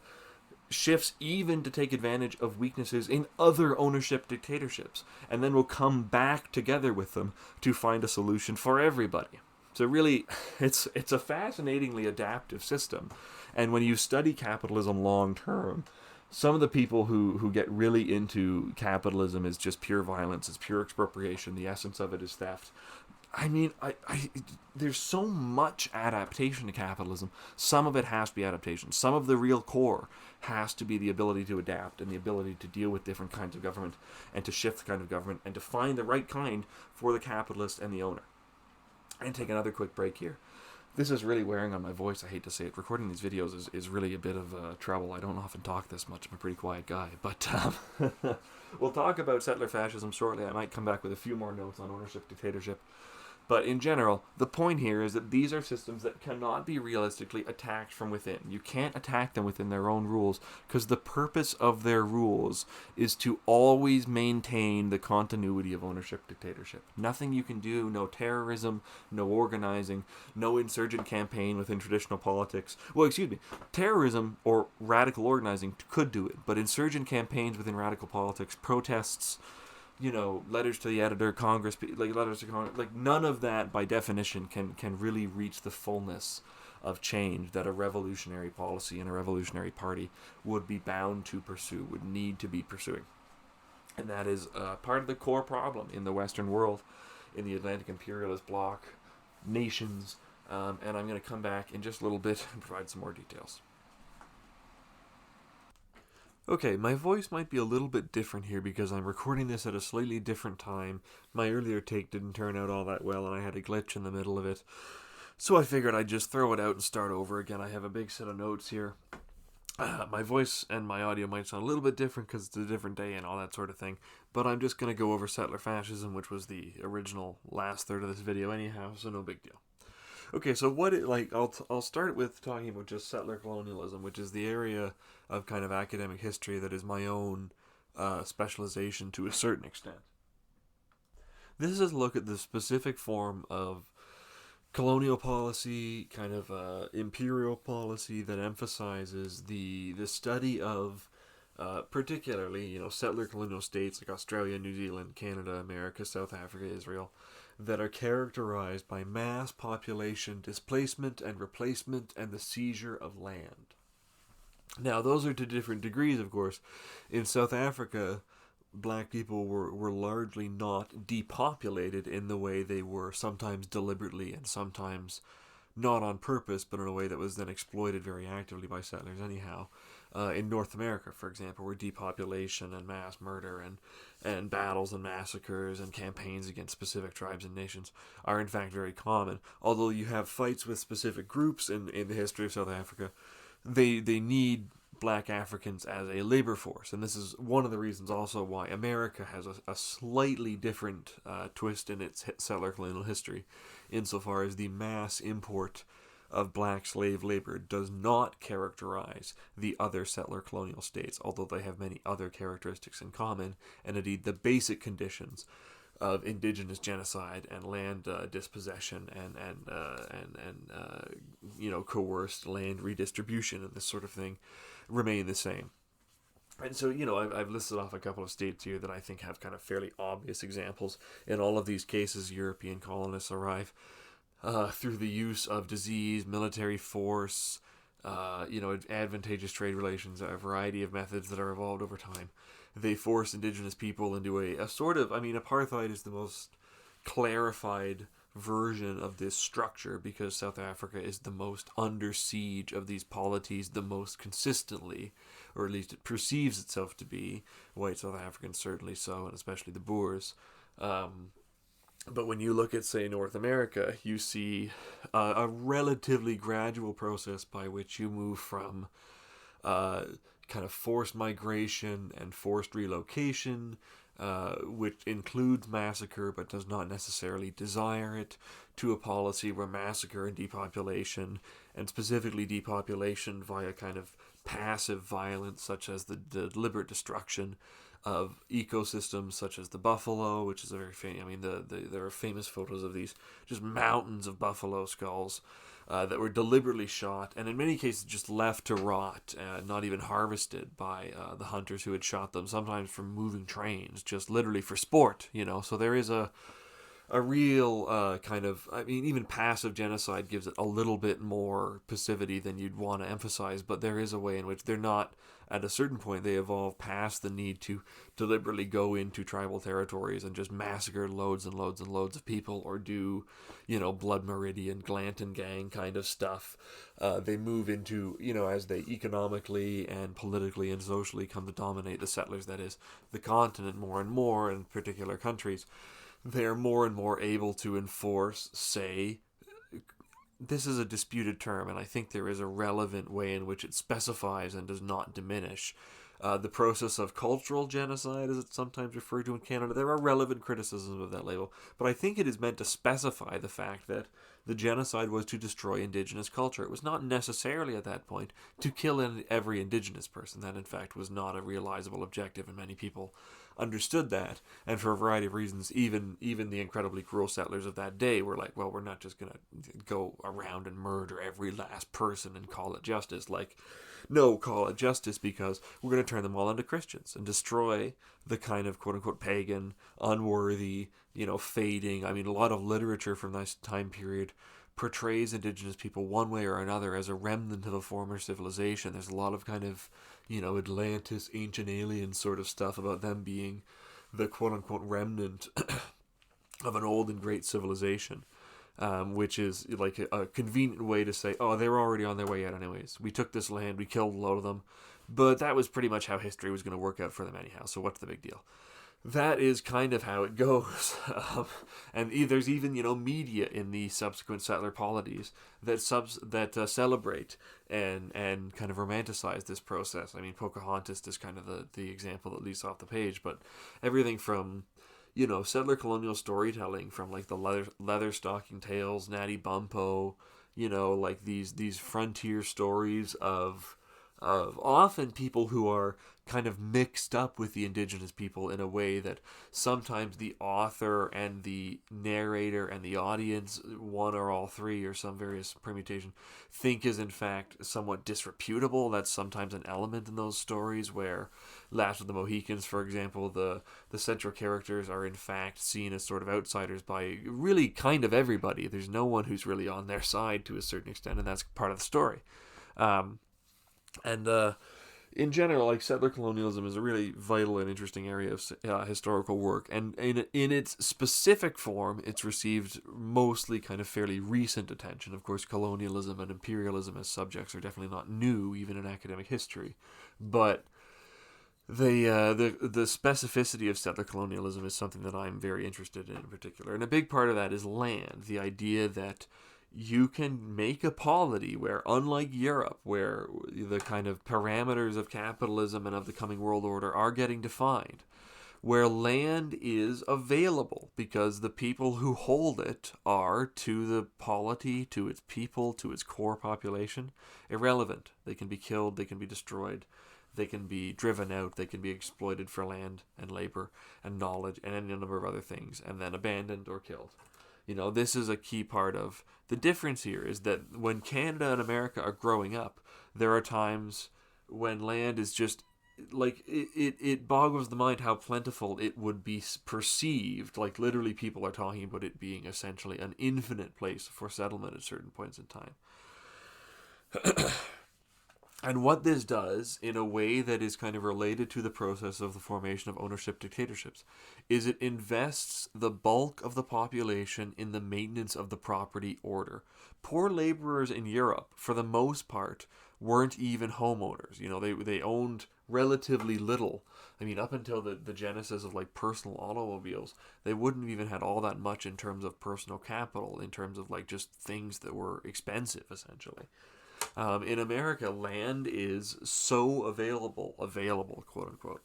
shifts even to take advantage of weaknesses in other ownership dictatorships, and then will come back together with them to find a solution for everybody. So really, it's a fascinatingly adaptive system. And when you study capitalism long term, some of the people who get really into capitalism is just pure violence, it's pure expropriation, the essence of it is theft. I mean, there's so much adaptation to capitalism. Some of it has to be adaptation. Some of the real core has to be the ability to adapt and the ability to deal with different kinds of government and to shift the kind of government and to find the right kind for the capitalist and the owner. And take another quick break here. This is really wearing on my voice. I hate to say it. Recording these videos is really a bit of trouble. I don't often talk this much. I'm a pretty quiet guy. But we'll talk about settler fascism shortly. I might come back with a few more notes on ownership, dictatorship. But in general, the point here is that these are systems that cannot be realistically attacked from within. You can't attack them within their own rules, because the purpose of their rules is to always maintain the continuity of ownership dictatorship. Nothing you can do, no terrorism, no organizing, no insurgent campaign within traditional politics. Well, excuse me, terrorism or radical organizing could do it, but insurgent campaigns within radical politics, protests, letters to the editor, Congress, letters to Congress, none of that by definition can really reach the fullness of change that a revolutionary policy and a revolutionary party would be bound to pursue, would need to be pursuing. And that is part of the core problem in the Western world, in the Atlantic imperialist bloc, nations, and I'm going to come back in just a little bit and provide some more details. Okay, my voice might be a little bit different here because I'm recording this at a slightly different time. My earlier take didn't turn out all that well and I had a glitch in the middle of it. So I figured I'd just throw it out and start over again. I have a big set of notes here. My voice and my audio might sound a little bit different because it's a different day and all that sort of thing. But I'm just going to go over Settler Fascism, which was the original last third of this video anyhow, so no big deal. Okay, so I'll start with talking about just settler colonialism, which is the area of kind of academic history that is my own specialization to a certain extent. This is a look at the specific form of colonial policy, kind of imperial policy that emphasizes the study of particularly, settler colonial states like Australia, New Zealand, Canada, America, South Africa, Israel, that are characterized by mass population displacement and replacement and the seizure of land. Now, those are to different degrees, of course. In South Africa, black people were largely not depopulated in the way they were sometimes deliberately and sometimes not on purpose, but in a way that was then exploited very actively by settlers anyhow. In North America, for example, where depopulation and mass murder and battles and massacres and campaigns against specific tribes and nations are in fact very common. Although you have fights with specific groups in the history of South Africa, they need black Africans as a labor force. And this is one of the reasons also why America has a slightly different twist in its settler colonial history, insofar as the mass import of black slave labor does not characterize the other settler colonial states, although they have many other characteristics in common, and indeed the basic conditions of indigenous genocide and land dispossession and coerced land redistribution and this sort of thing remain the same. And so, I've listed off a couple of states here that I think have kind of fairly obvious examples. In all of these cases, European colonists arrive through the use of disease, military force, advantageous trade relations, a variety of methods that are evolved over time. They force indigenous people into a sort of, apartheid is the most clarified version of this structure because South Africa is the most under siege of these polities the most consistently, or at least it perceives itself to be. White South Africans certainly so, and especially the Boers. But when you look at, say, North America, you see a relatively gradual process by which you move from kind of forced migration and forced relocation, which includes massacre but does not necessarily desire it, to a policy where massacre and depopulation, and specifically depopulation via kind of passive violence, such as the deliberate destruction of ecosystems such as the buffalo, which is a very famous, there are famous photos of these just mountains of buffalo skulls that were deliberately shot and in many cases just left to rot, not even harvested by the hunters who had shot them, sometimes from moving trains, just literally for sport, So there is a a real kind of, I mean, even passive genocide gives it a little bit more passivity than you'd want to emphasize, but there is a way in which they're not, at a certain point, they evolve past the need to deliberately go into tribal territories and just massacre loads and loads and loads of people, or do, Blood Meridian, Glanton Gang kind of stuff. They move into, as they economically and politically and socially come to dominate the settlers, that is, the continent more and more in particular countries. They're more and more able to enforce, say, this is a disputed term, and I think there is a relevant way in which it specifies and does not diminish the process of cultural genocide, as it's sometimes referred to in Canada. There are relevant criticisms of that label, but I think it is meant to specify the fact that the genocide was to destroy indigenous culture. It was not necessarily at that point to kill every indigenous person. That, in fact, was not a realizable objective, and many people understood that. And for a variety of reasons, even the incredibly cruel settlers of that day were like, well, we're not just going to go around and murder every last person and call it justice. Like, no, call it justice because we're going to turn them all into Christians and destroy the kind of quote-unquote pagan, unworthy, fading. I mean, a lot of literature from this time period portrays indigenous people one way or another as a remnant of a former civilization. There's a lot of kind of, Atlantis, ancient alien sort of stuff about them being the quote-unquote remnant of an old and great civilization. Which is like a convenient way to say, oh, they were already on their way out anyways. We took this land, we killed a load of them, but that was pretty much how history was going to work out for them anyhow, so what's the big deal? That is kind of how it goes. And there's even, media in the subsequent settler polities that celebrate and kind of romanticize this process. I mean, Pocahontas is kind of the example that leads off the page, but everything from settler colonial storytelling, from like the leather stocking tales, Natty Bumppo, like these frontier stories of often people who are kind of mixed up with the indigenous people in a way that sometimes the author and the narrator and the audience, one or all three or some various permutation, think is in fact somewhat disreputable. That's sometimes an element in those stories where Last of the Mohicans, for example, the central characters are in fact seen as sort of outsiders by really kind of everybody. There's no one who's really on their side to a certain extent, and that's part of the story. In general, like, settler colonialism is a really vital and interesting area of historical work, and in its specific form, it's received mostly kind of fairly recent attention. Of course, colonialism and imperialism as subjects are definitely not new, even in academic history, but the specificity of settler colonialism is something that I'm very interested in particular, and a big part of that is land. The idea that you can make a polity where, unlike Europe, where the kind of parameters of capitalism and of the coming world order are getting defined, where land is available because the people who hold it are, to the polity, to its people, to its core population, irrelevant. They can be killed, they can be destroyed, they can be driven out, they can be exploited for land and labor and knowledge and any number of other things, and then abandoned or killed. This is a key part of the difference here, is that when Canada and America are growing up, there are times when land is just, like, it boggles the mind how plentiful it would be perceived. Like, literally people are talking about it being essentially an infinite place for settlement at certain points in time. And what this does, in a way that is kind of related to the process of the formation of ownership dictatorships, is it invests the bulk of the population in the maintenance of the property order. Poor laborers in Europe, for the most part, weren't even homeowners. They owned relatively little. I mean, up until the genesis of, like, personal automobiles, they wouldn't have even had all that much in terms of personal capital, in terms of, like, just things that were expensive, essentially. In America, land is so available, quote unquote,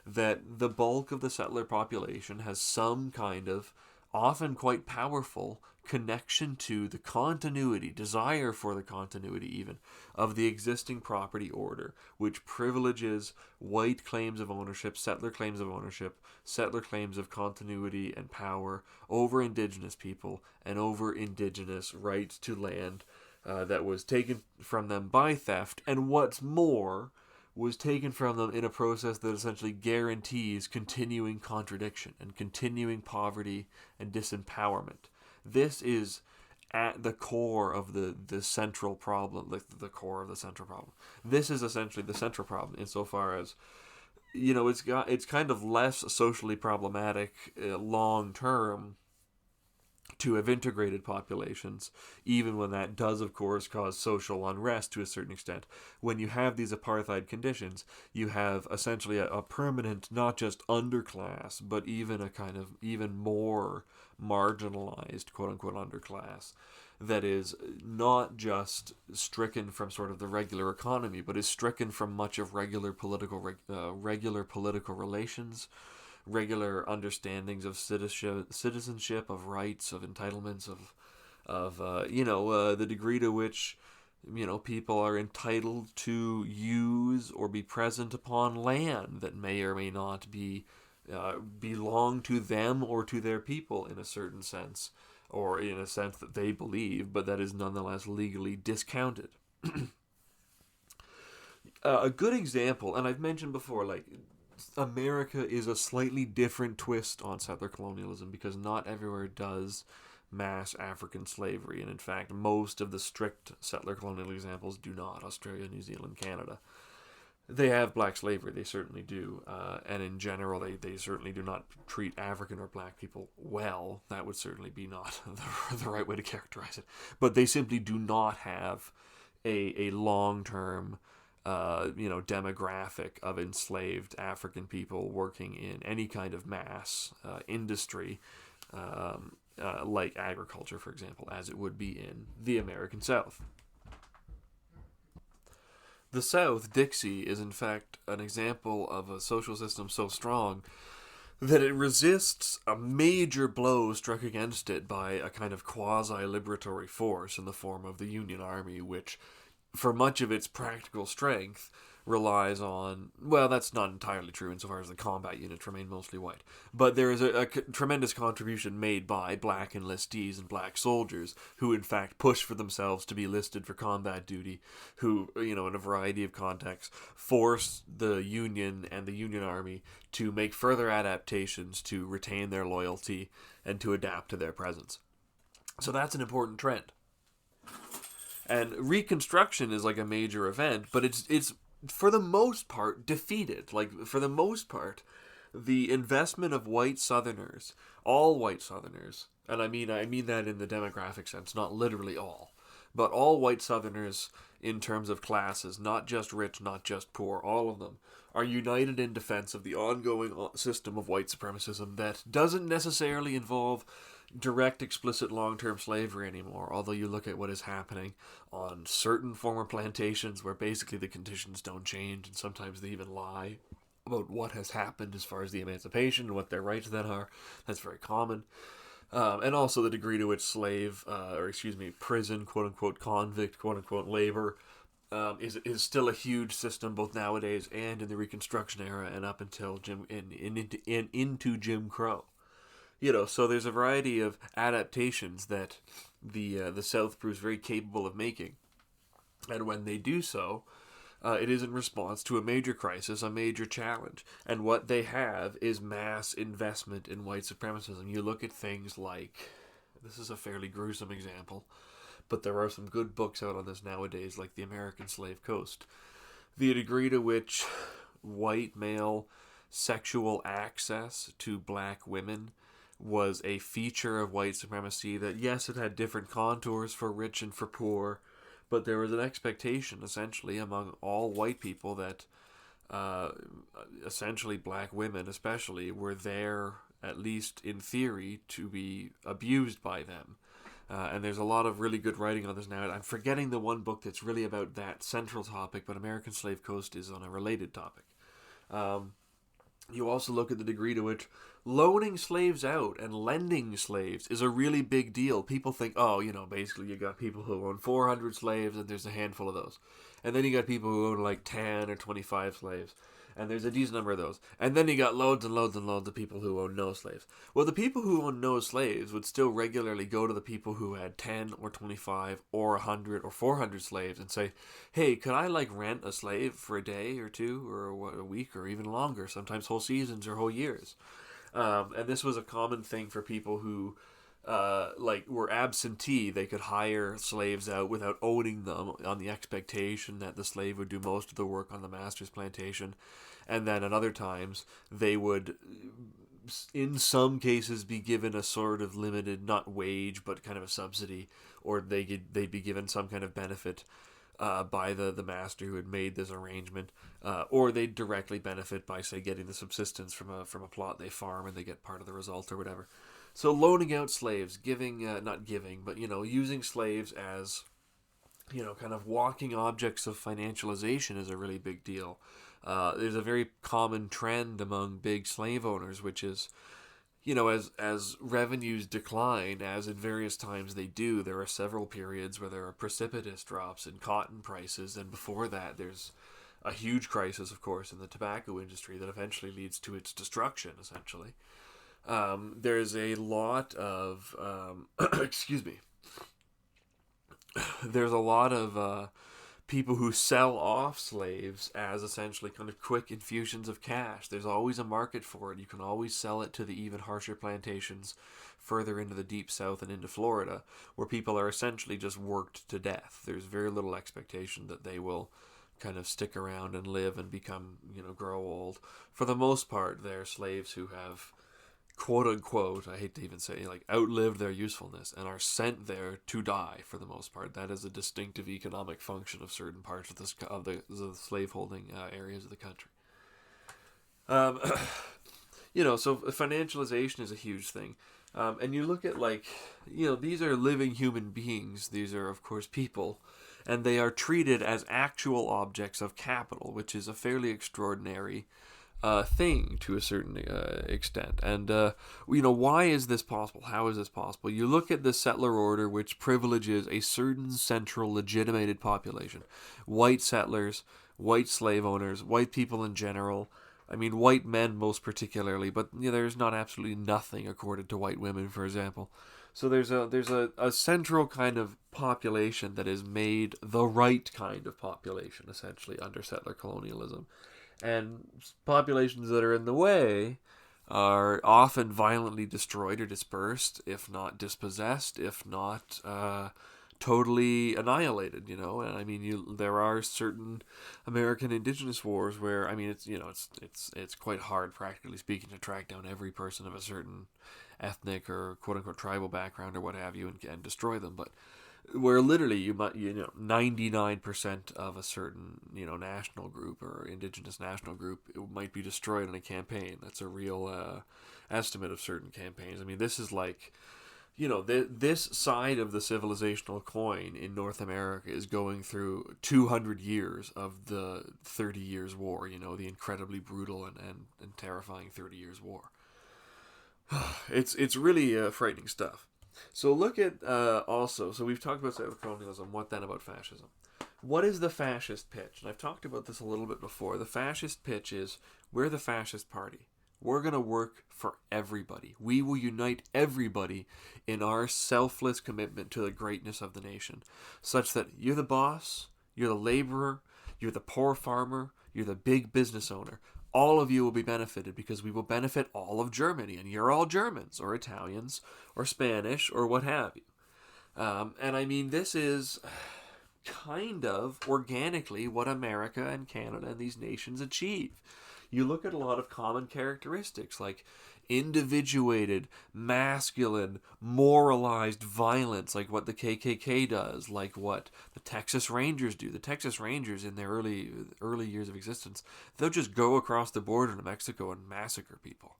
that the bulk of the settler population has some kind of, often quite powerful, connection to the continuity, desire for the continuity even, of the existing property order, which privileges white claims of ownership, settler claims of continuity and power over indigenous people and over indigenous rights to land that was taken from them by theft. And what's more, was taken from them in a process that essentially guarantees continuing contradiction and continuing poverty and disempowerment. This is at the core of the central problem, like the core of the central problem. This is essentially the central problem insofar as, it's kind of less socially problematic long term to have integrated populations, even when that does, of course, cause social unrest to a certain extent. When you have these apartheid conditions, you have essentially a permanent, not just underclass, but even a kind of even more marginalized, quote unquote, underclass that is not just stricken from sort of the regular economy, but is stricken from much of regular political relations, regular understandings of citizenship, of rights, of entitlements, of the degree to which people are entitled to use or be present upon land that may or may not be belong to them or to their people in a certain sense, or in a sense that they believe, but that is nonetheless legally discounted. A good example, and I've mentioned before, like, America is a slightly different twist on settler colonialism because not everywhere does mass African slavery, and in fact, most of the strict settler colonial examples do not. Australia, New Zealand, Canada. They have black slavery, they certainly do, and in general, they certainly do not treat African or black people well. That would certainly be not the right way to characterize it. But they simply do not have a long-term demographic of enslaved African people working in any kind of mass industry, like agriculture, for example, as it would be in the American South. The South, Dixie, is in fact an example of a social system so strong that it resists a major blow struck against it by a kind of quasi-liberatory force in the form of the Union Army, which, for much of its practical strength, relies on, well, that's not entirely true insofar as the combat units remain mostly white, but there is a tremendous contribution made by black enlistees and black soldiers who in fact push for themselves to be listed for combat duty, who, in a variety of contexts, force the Union and the Union Army to make further adaptations to retain their loyalty and to adapt to their presence. So that's an important trend. And Reconstruction is like a major event, but it's for the most part defeated. Like, for the most part, the investment of white Southerners, all white Southerners, and I mean that in the demographic sense, not literally all, but all white Southerners in terms of classes, not just rich, not just poor, all of them, are united in defense of the ongoing system of white supremacism that doesn't necessarily involve direct, explicit long-term slavery anymore, although you look at what is happening on certain former plantations where basically the conditions don't change, and sometimes they even lie about what has happened as far as the emancipation and what their rights then are. That's very common. And also the degree to which prison, quote-unquote, convict, quote-unquote, labor is still a huge system both nowadays and in the Reconstruction era and up until into Jim Crow. So there's a variety of adaptations that the South proves very capable of making. And when they do so, it is in response to a major crisis, a major challenge. And what they have is mass investment in white supremacism. You look at things like, this is a fairly gruesome example, but there are some good books out on this nowadays, like The American Slave Coast. The degree to which white male sexual access to black women was a feature of white supremacy that, yes, it had different contours for rich and for poor, but there was an expectation, essentially, among all white people that essentially black women especially were there, at least in theory, to be abused by them. And there's a lot of really good writing on this now. I'm forgetting the one book that's really about that central topic, but American Slave Coast is on a related topic. You also look at the degree to which loaning slaves out and lending slaves is a really big deal. People think, basically you got people who own 400 slaves and there's a handful of those. And then you got people who own like 10 or 25 slaves. And there's a decent number of those. And then you got loads and loads and loads of people who own no slaves. Well, the people who own no slaves would still regularly go to the people who had 10 or 25 or 100 or 400 slaves and say, hey, could I like rent a slave for a day or two or a week or even longer, sometimes whole seasons or whole years. And this was a common thing for people who like were absentee. They could hire slaves out without owning them on the expectation that the slave would do most of the work on the master's plantation. And then at other times they would, in some cases, be given a sort of limited, not wage, but kind of a subsidy, or they'd be given some kind of benefit by the master who had made this arrangement, or they'd directly benefit by, say, getting the subsistence from a plot they farm, and they get part of the result or whatever. So loaning out slaves, not giving, but using slaves as kind of walking objects of financialization is a really big deal. There's a very common trend among big slave owners, which is, as revenues decline, as in various times they do, there are several periods where there are precipitous drops in cotton prices, and before that there's a huge crisis, of course, in the tobacco industry that eventually leads to its destruction, essentially. There's a lot of, excuse me, there's a lot of people who sell off slaves as essentially kind of quick infusions of cash. There's always a market for it. You can always sell it to the even harsher plantations further into the deep south and into Florida, where people are essentially just worked to death. There's very little expectation that they will kind of stick around and live and become, grow old. For the most part, they're slaves who have, quote unquote, I hate to even say, like, outlived their usefulness and are sent there to die for the most part. That is a distinctive economic function of certain parts of the slaveholding areas of the country. So financialization is a huge thing. And you look at, these are living human beings. These are, of course, people. And they are treated as actual objects of capital, which is a fairly extraordinary thing to a certain extent. And, why is this possible? How is this possible? You look at the settler order, which privileges a certain central legitimated population. White settlers, white slave owners, white people in general. I mean, white men most particularly, but there's not absolutely nothing accorded to white women, for example. So there's a central kind of population that is made the right kind of population, essentially, under settler colonialism. And populations that are in the way are often violently destroyed or dispersed, if not dispossessed, if not totally annihilated. And I mean, there are certain American Indigenous wars where, I mean, it's quite hard, practically speaking, to track down every person of a certain ethnic or quote unquote tribal background or what have you and destroy them, but where literally you might 99% of a certain national group or indigenous national group, it might be destroyed in a campaign. That's a real estimate of certain campaigns. I mean, this is like this side of the civilizational coin in North America is going through 200 years of the 30 Years' War. The incredibly brutal and terrifying 30 Years' War. It's really frightening stuff. So look at also, so we've talked about settler colonialism. What then about fascism? What is the fascist pitch? And I've talked about this a little bit before. The fascist pitch is, we're the fascist party. We're going to work for everybody. We will unite everybody in our selfless commitment to the greatness of the nation, such that you're the boss, you're the laborer, you're the poor farmer, you're the big business owner. All of you will be benefited because we will benefit all of Germany, and you're all Germans or Italians or Spanish or what have you. And I mean, this is kind of organically what America and Canada and these nations achieve. You look at a lot of common characteristics like individuated, masculine, moralized violence, like what the KKK does, like what the Texas Rangers do. The Texas Rangers, in their early years of existence, they'll just go across the border to Mexico and massacre people,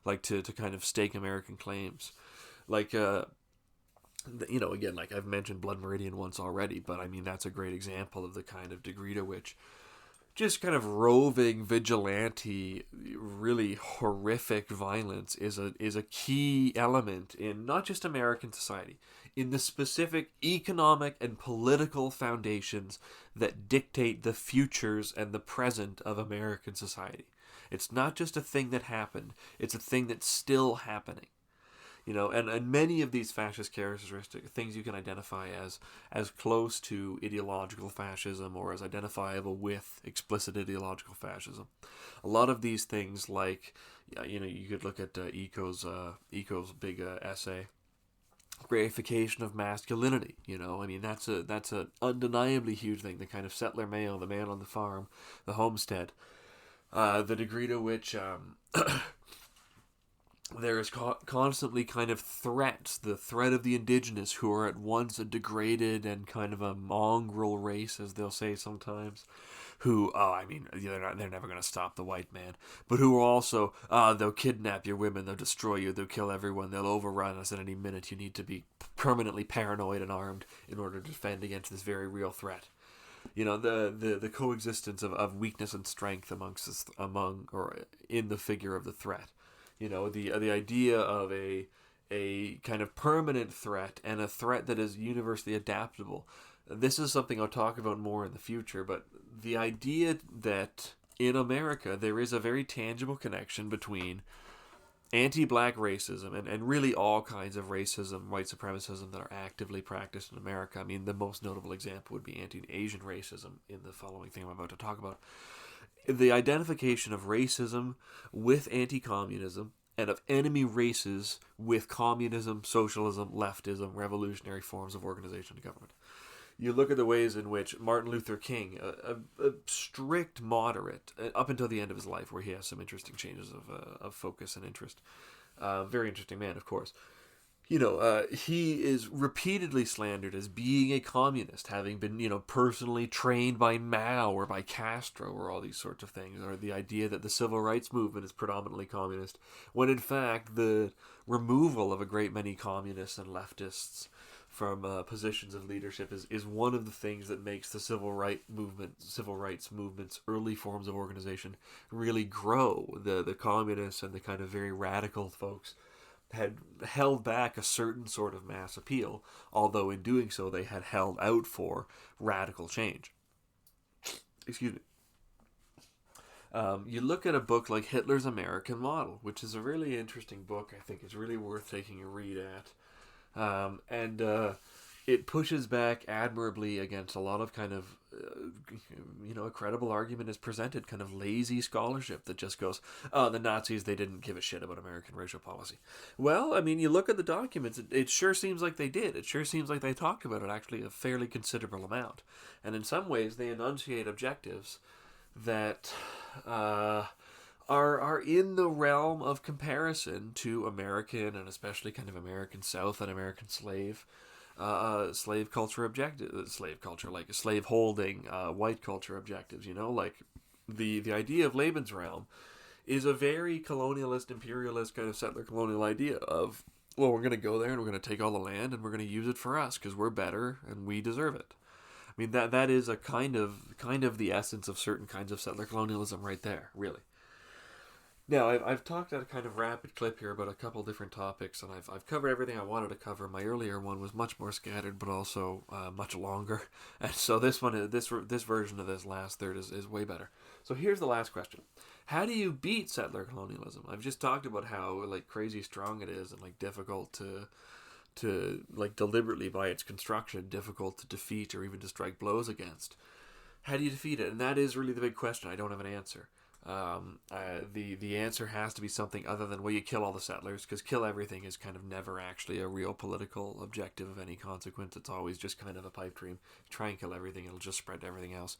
like to kind of stake American claims. Like, again, like I've mentioned Blood Meridian once already, but I mean, that's a great example of the kind of degree to which just kind of roving vigilante, really horrific violence is a key element in not just American society, in the specific economic and political foundations that dictate the futures and the present of American society. It's not just a thing that happened, it's a thing that's still happening. You know, and many of these fascist characteristics, things you can identify as close to ideological fascism or as identifiable with explicit ideological fascism. A lot of these things, like, you know, you could look at Eco's big essay, reification of masculinity. You know, I mean, that's a undeniably huge thing. The kind of settler male, the man on the farm, the homestead, the degree to which there is constantly kind of threats, the threat of the indigenous, who are at once a degraded and kind of a mongrel race, as they'll say sometimes, who, I mean, they're never going to stop the white man, but who are also, they'll kidnap your women, they'll destroy you, they'll kill everyone, they'll overrun us at any minute. You need to be permanently paranoid and armed in order to defend against this very real threat. You know, the coexistence of weakness and strength among or in the figure of the threat. You know, the idea of a kind of permanent threat and a threat that is universally adaptable. This is something I'll talk about more in the future, but the idea that in America there is a very tangible connection between anti-black racism and really all kinds of racism, white supremacism that are actively practiced in America. I mean, the most notable example would be anti-Asian racism in the following thing I'm about to talk about. The identification of racism with anti-communism and of enemy races with communism, socialism, leftism, revolutionary forms of organization and government. You look at the ways in which Martin Luther King, a strict moderate, up until the end of his life, where he has some interesting changes of focus and interest. Very interesting man, of course. You know, he is repeatedly slandered as being a communist, having been, you know, personally trained by Mao or by Castro or all these sorts of things, or the idea that the civil rights movement is predominantly communist, when in fact the removal of a great many communists and leftists from positions of leadership is one of the things that makes the civil rights movement's early forms of organization really grow. The communists and the kind of very radical folks had held back a certain sort of mass appeal, although in doing so they had held out for radical change. Excuse me. You look at a book like Hitler's American Model, which is a really interesting book. I think it's really worth taking a read at. It pushes back admirably against a lot of kind of, a credible argument is presented, kind of lazy scholarship that just goes, oh, the Nazis, they didn't give a shit about American racial policy. Well, I mean, you look at the documents, it sure seems like they did. It sure seems like they talked about it actually a fairly considerable amount. And in some ways, they enunciate objectives that are in the realm of comparison to American and especially kind of American South and American slave culture like slave holding, white culture objectives. You know, like the idea of Lebensraum is a very colonialist, imperialist kind of settler colonial idea of, well, we're going to go there and we're going to take all the land and we're going to use it for us because we're better and we deserve it. I mean, that is a kind of the essence of certain kinds of settler colonialism right there, really. Now, I've talked at a kind of rapid clip here about a couple different topics, and I've covered everything I wanted to cover. My earlier one was much more scattered, but also much longer, and so this version of this last third is way better. So here's the last question: how do you beat settler colonialism? I've just talked about how like crazy strong it is, and like difficult to like deliberately by its construction, difficult to defeat or even to strike blows against. How do you defeat it? And that is really the big question. I don't have an answer. The answer has to be something other than, well, you kill all the settlers, because kill everything is kind of never actually a real political objective of any consequence. It's always just kind of a pipe dream. Try and kill everything, it'll just spread to everything else.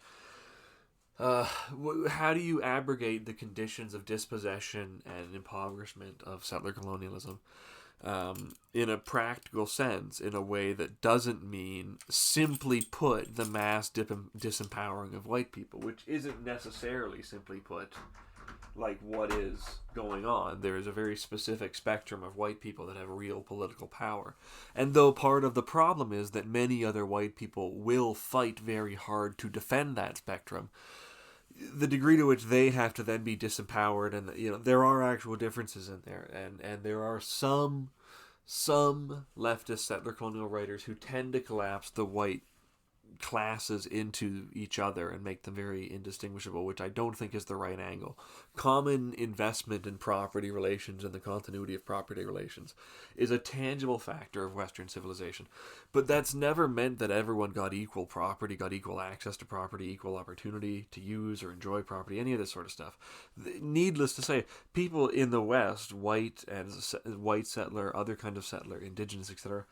How do you abrogate the conditions of dispossession and impoverishment of settler colonialism in a practical sense, in a way that doesn't mean simply put the mass disempowering of white people, which isn't necessarily simply put like what is going on. There is a very specific spectrum of white people that have real political power, and though part of the problem is that many other white people will fight very hard to defend that spectrum, the degree to which they have to then be disempowered, and there are actual differences in there, and there are some some leftist settler colonial writers who tend to collapse the white classes into each other and make them very indistinguishable, which I don't think is the right angle. Common investment in property relations and the continuity of property relations is a tangible factor of Western civilization. But that's never meant that everyone got equal property, got equal access to property, equal opportunity to use or enjoy property, any of this sort of stuff. Needless to say, people in the West, white and white settler, other kind of settler, indigenous, etc.,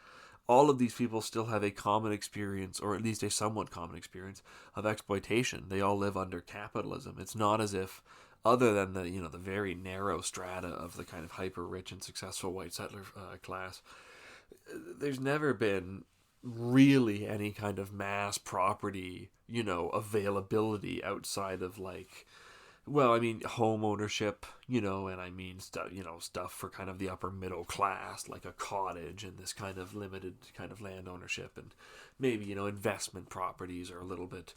all of these people still have a common experience, or at least a somewhat common experience, of exploitation. They all live under capitalism. It's not as if, other than the very narrow strata of the kind of hyper rich and successful white settler class, there's never been really any kind of mass property, availability outside of home ownership, and I mean stuff for kind of the upper middle class, like a cottage and this kind of limited kind of land ownership, and maybe, investment properties are a little bit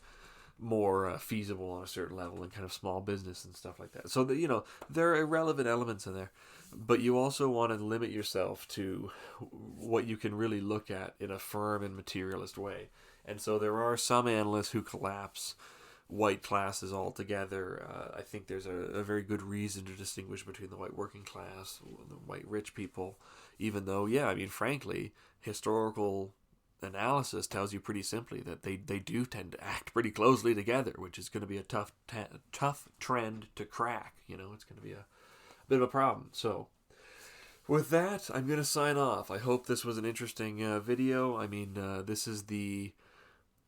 more feasible on a certain level, and kind of small business and stuff like that. So there are irrelevant elements in there, but you also want to limit yourself to what you can really look at in a firm and materialist way. And so there are some analysts who collapse white classes altogether. I think there's a very good reason to distinguish between the white working class, the white rich people, even though, frankly, historical analysis tells you pretty simply that they do tend to act pretty closely together, which is going to be a tough trend to crack. It's going to be a bit of a problem. So with that, I'm going to sign off. I hope this was an interesting video. This is the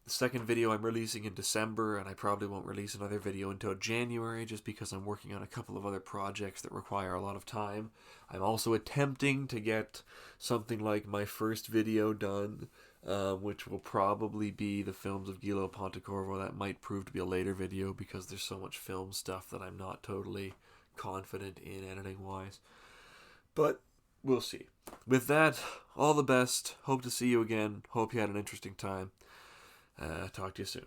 second video I'm releasing in December, and I probably won't release another video until January, just because I'm working on a couple of other projects that require a lot of time. I'm also attempting to get something like my first video done, which will probably be the films of Gilo Pontecorvo. That might prove to be a later video, because there's so much film stuff that I'm not totally confident in editing-wise. But we'll see. With that, all the best. Hope to see you again. Hope you had an interesting time. Talk to you soon.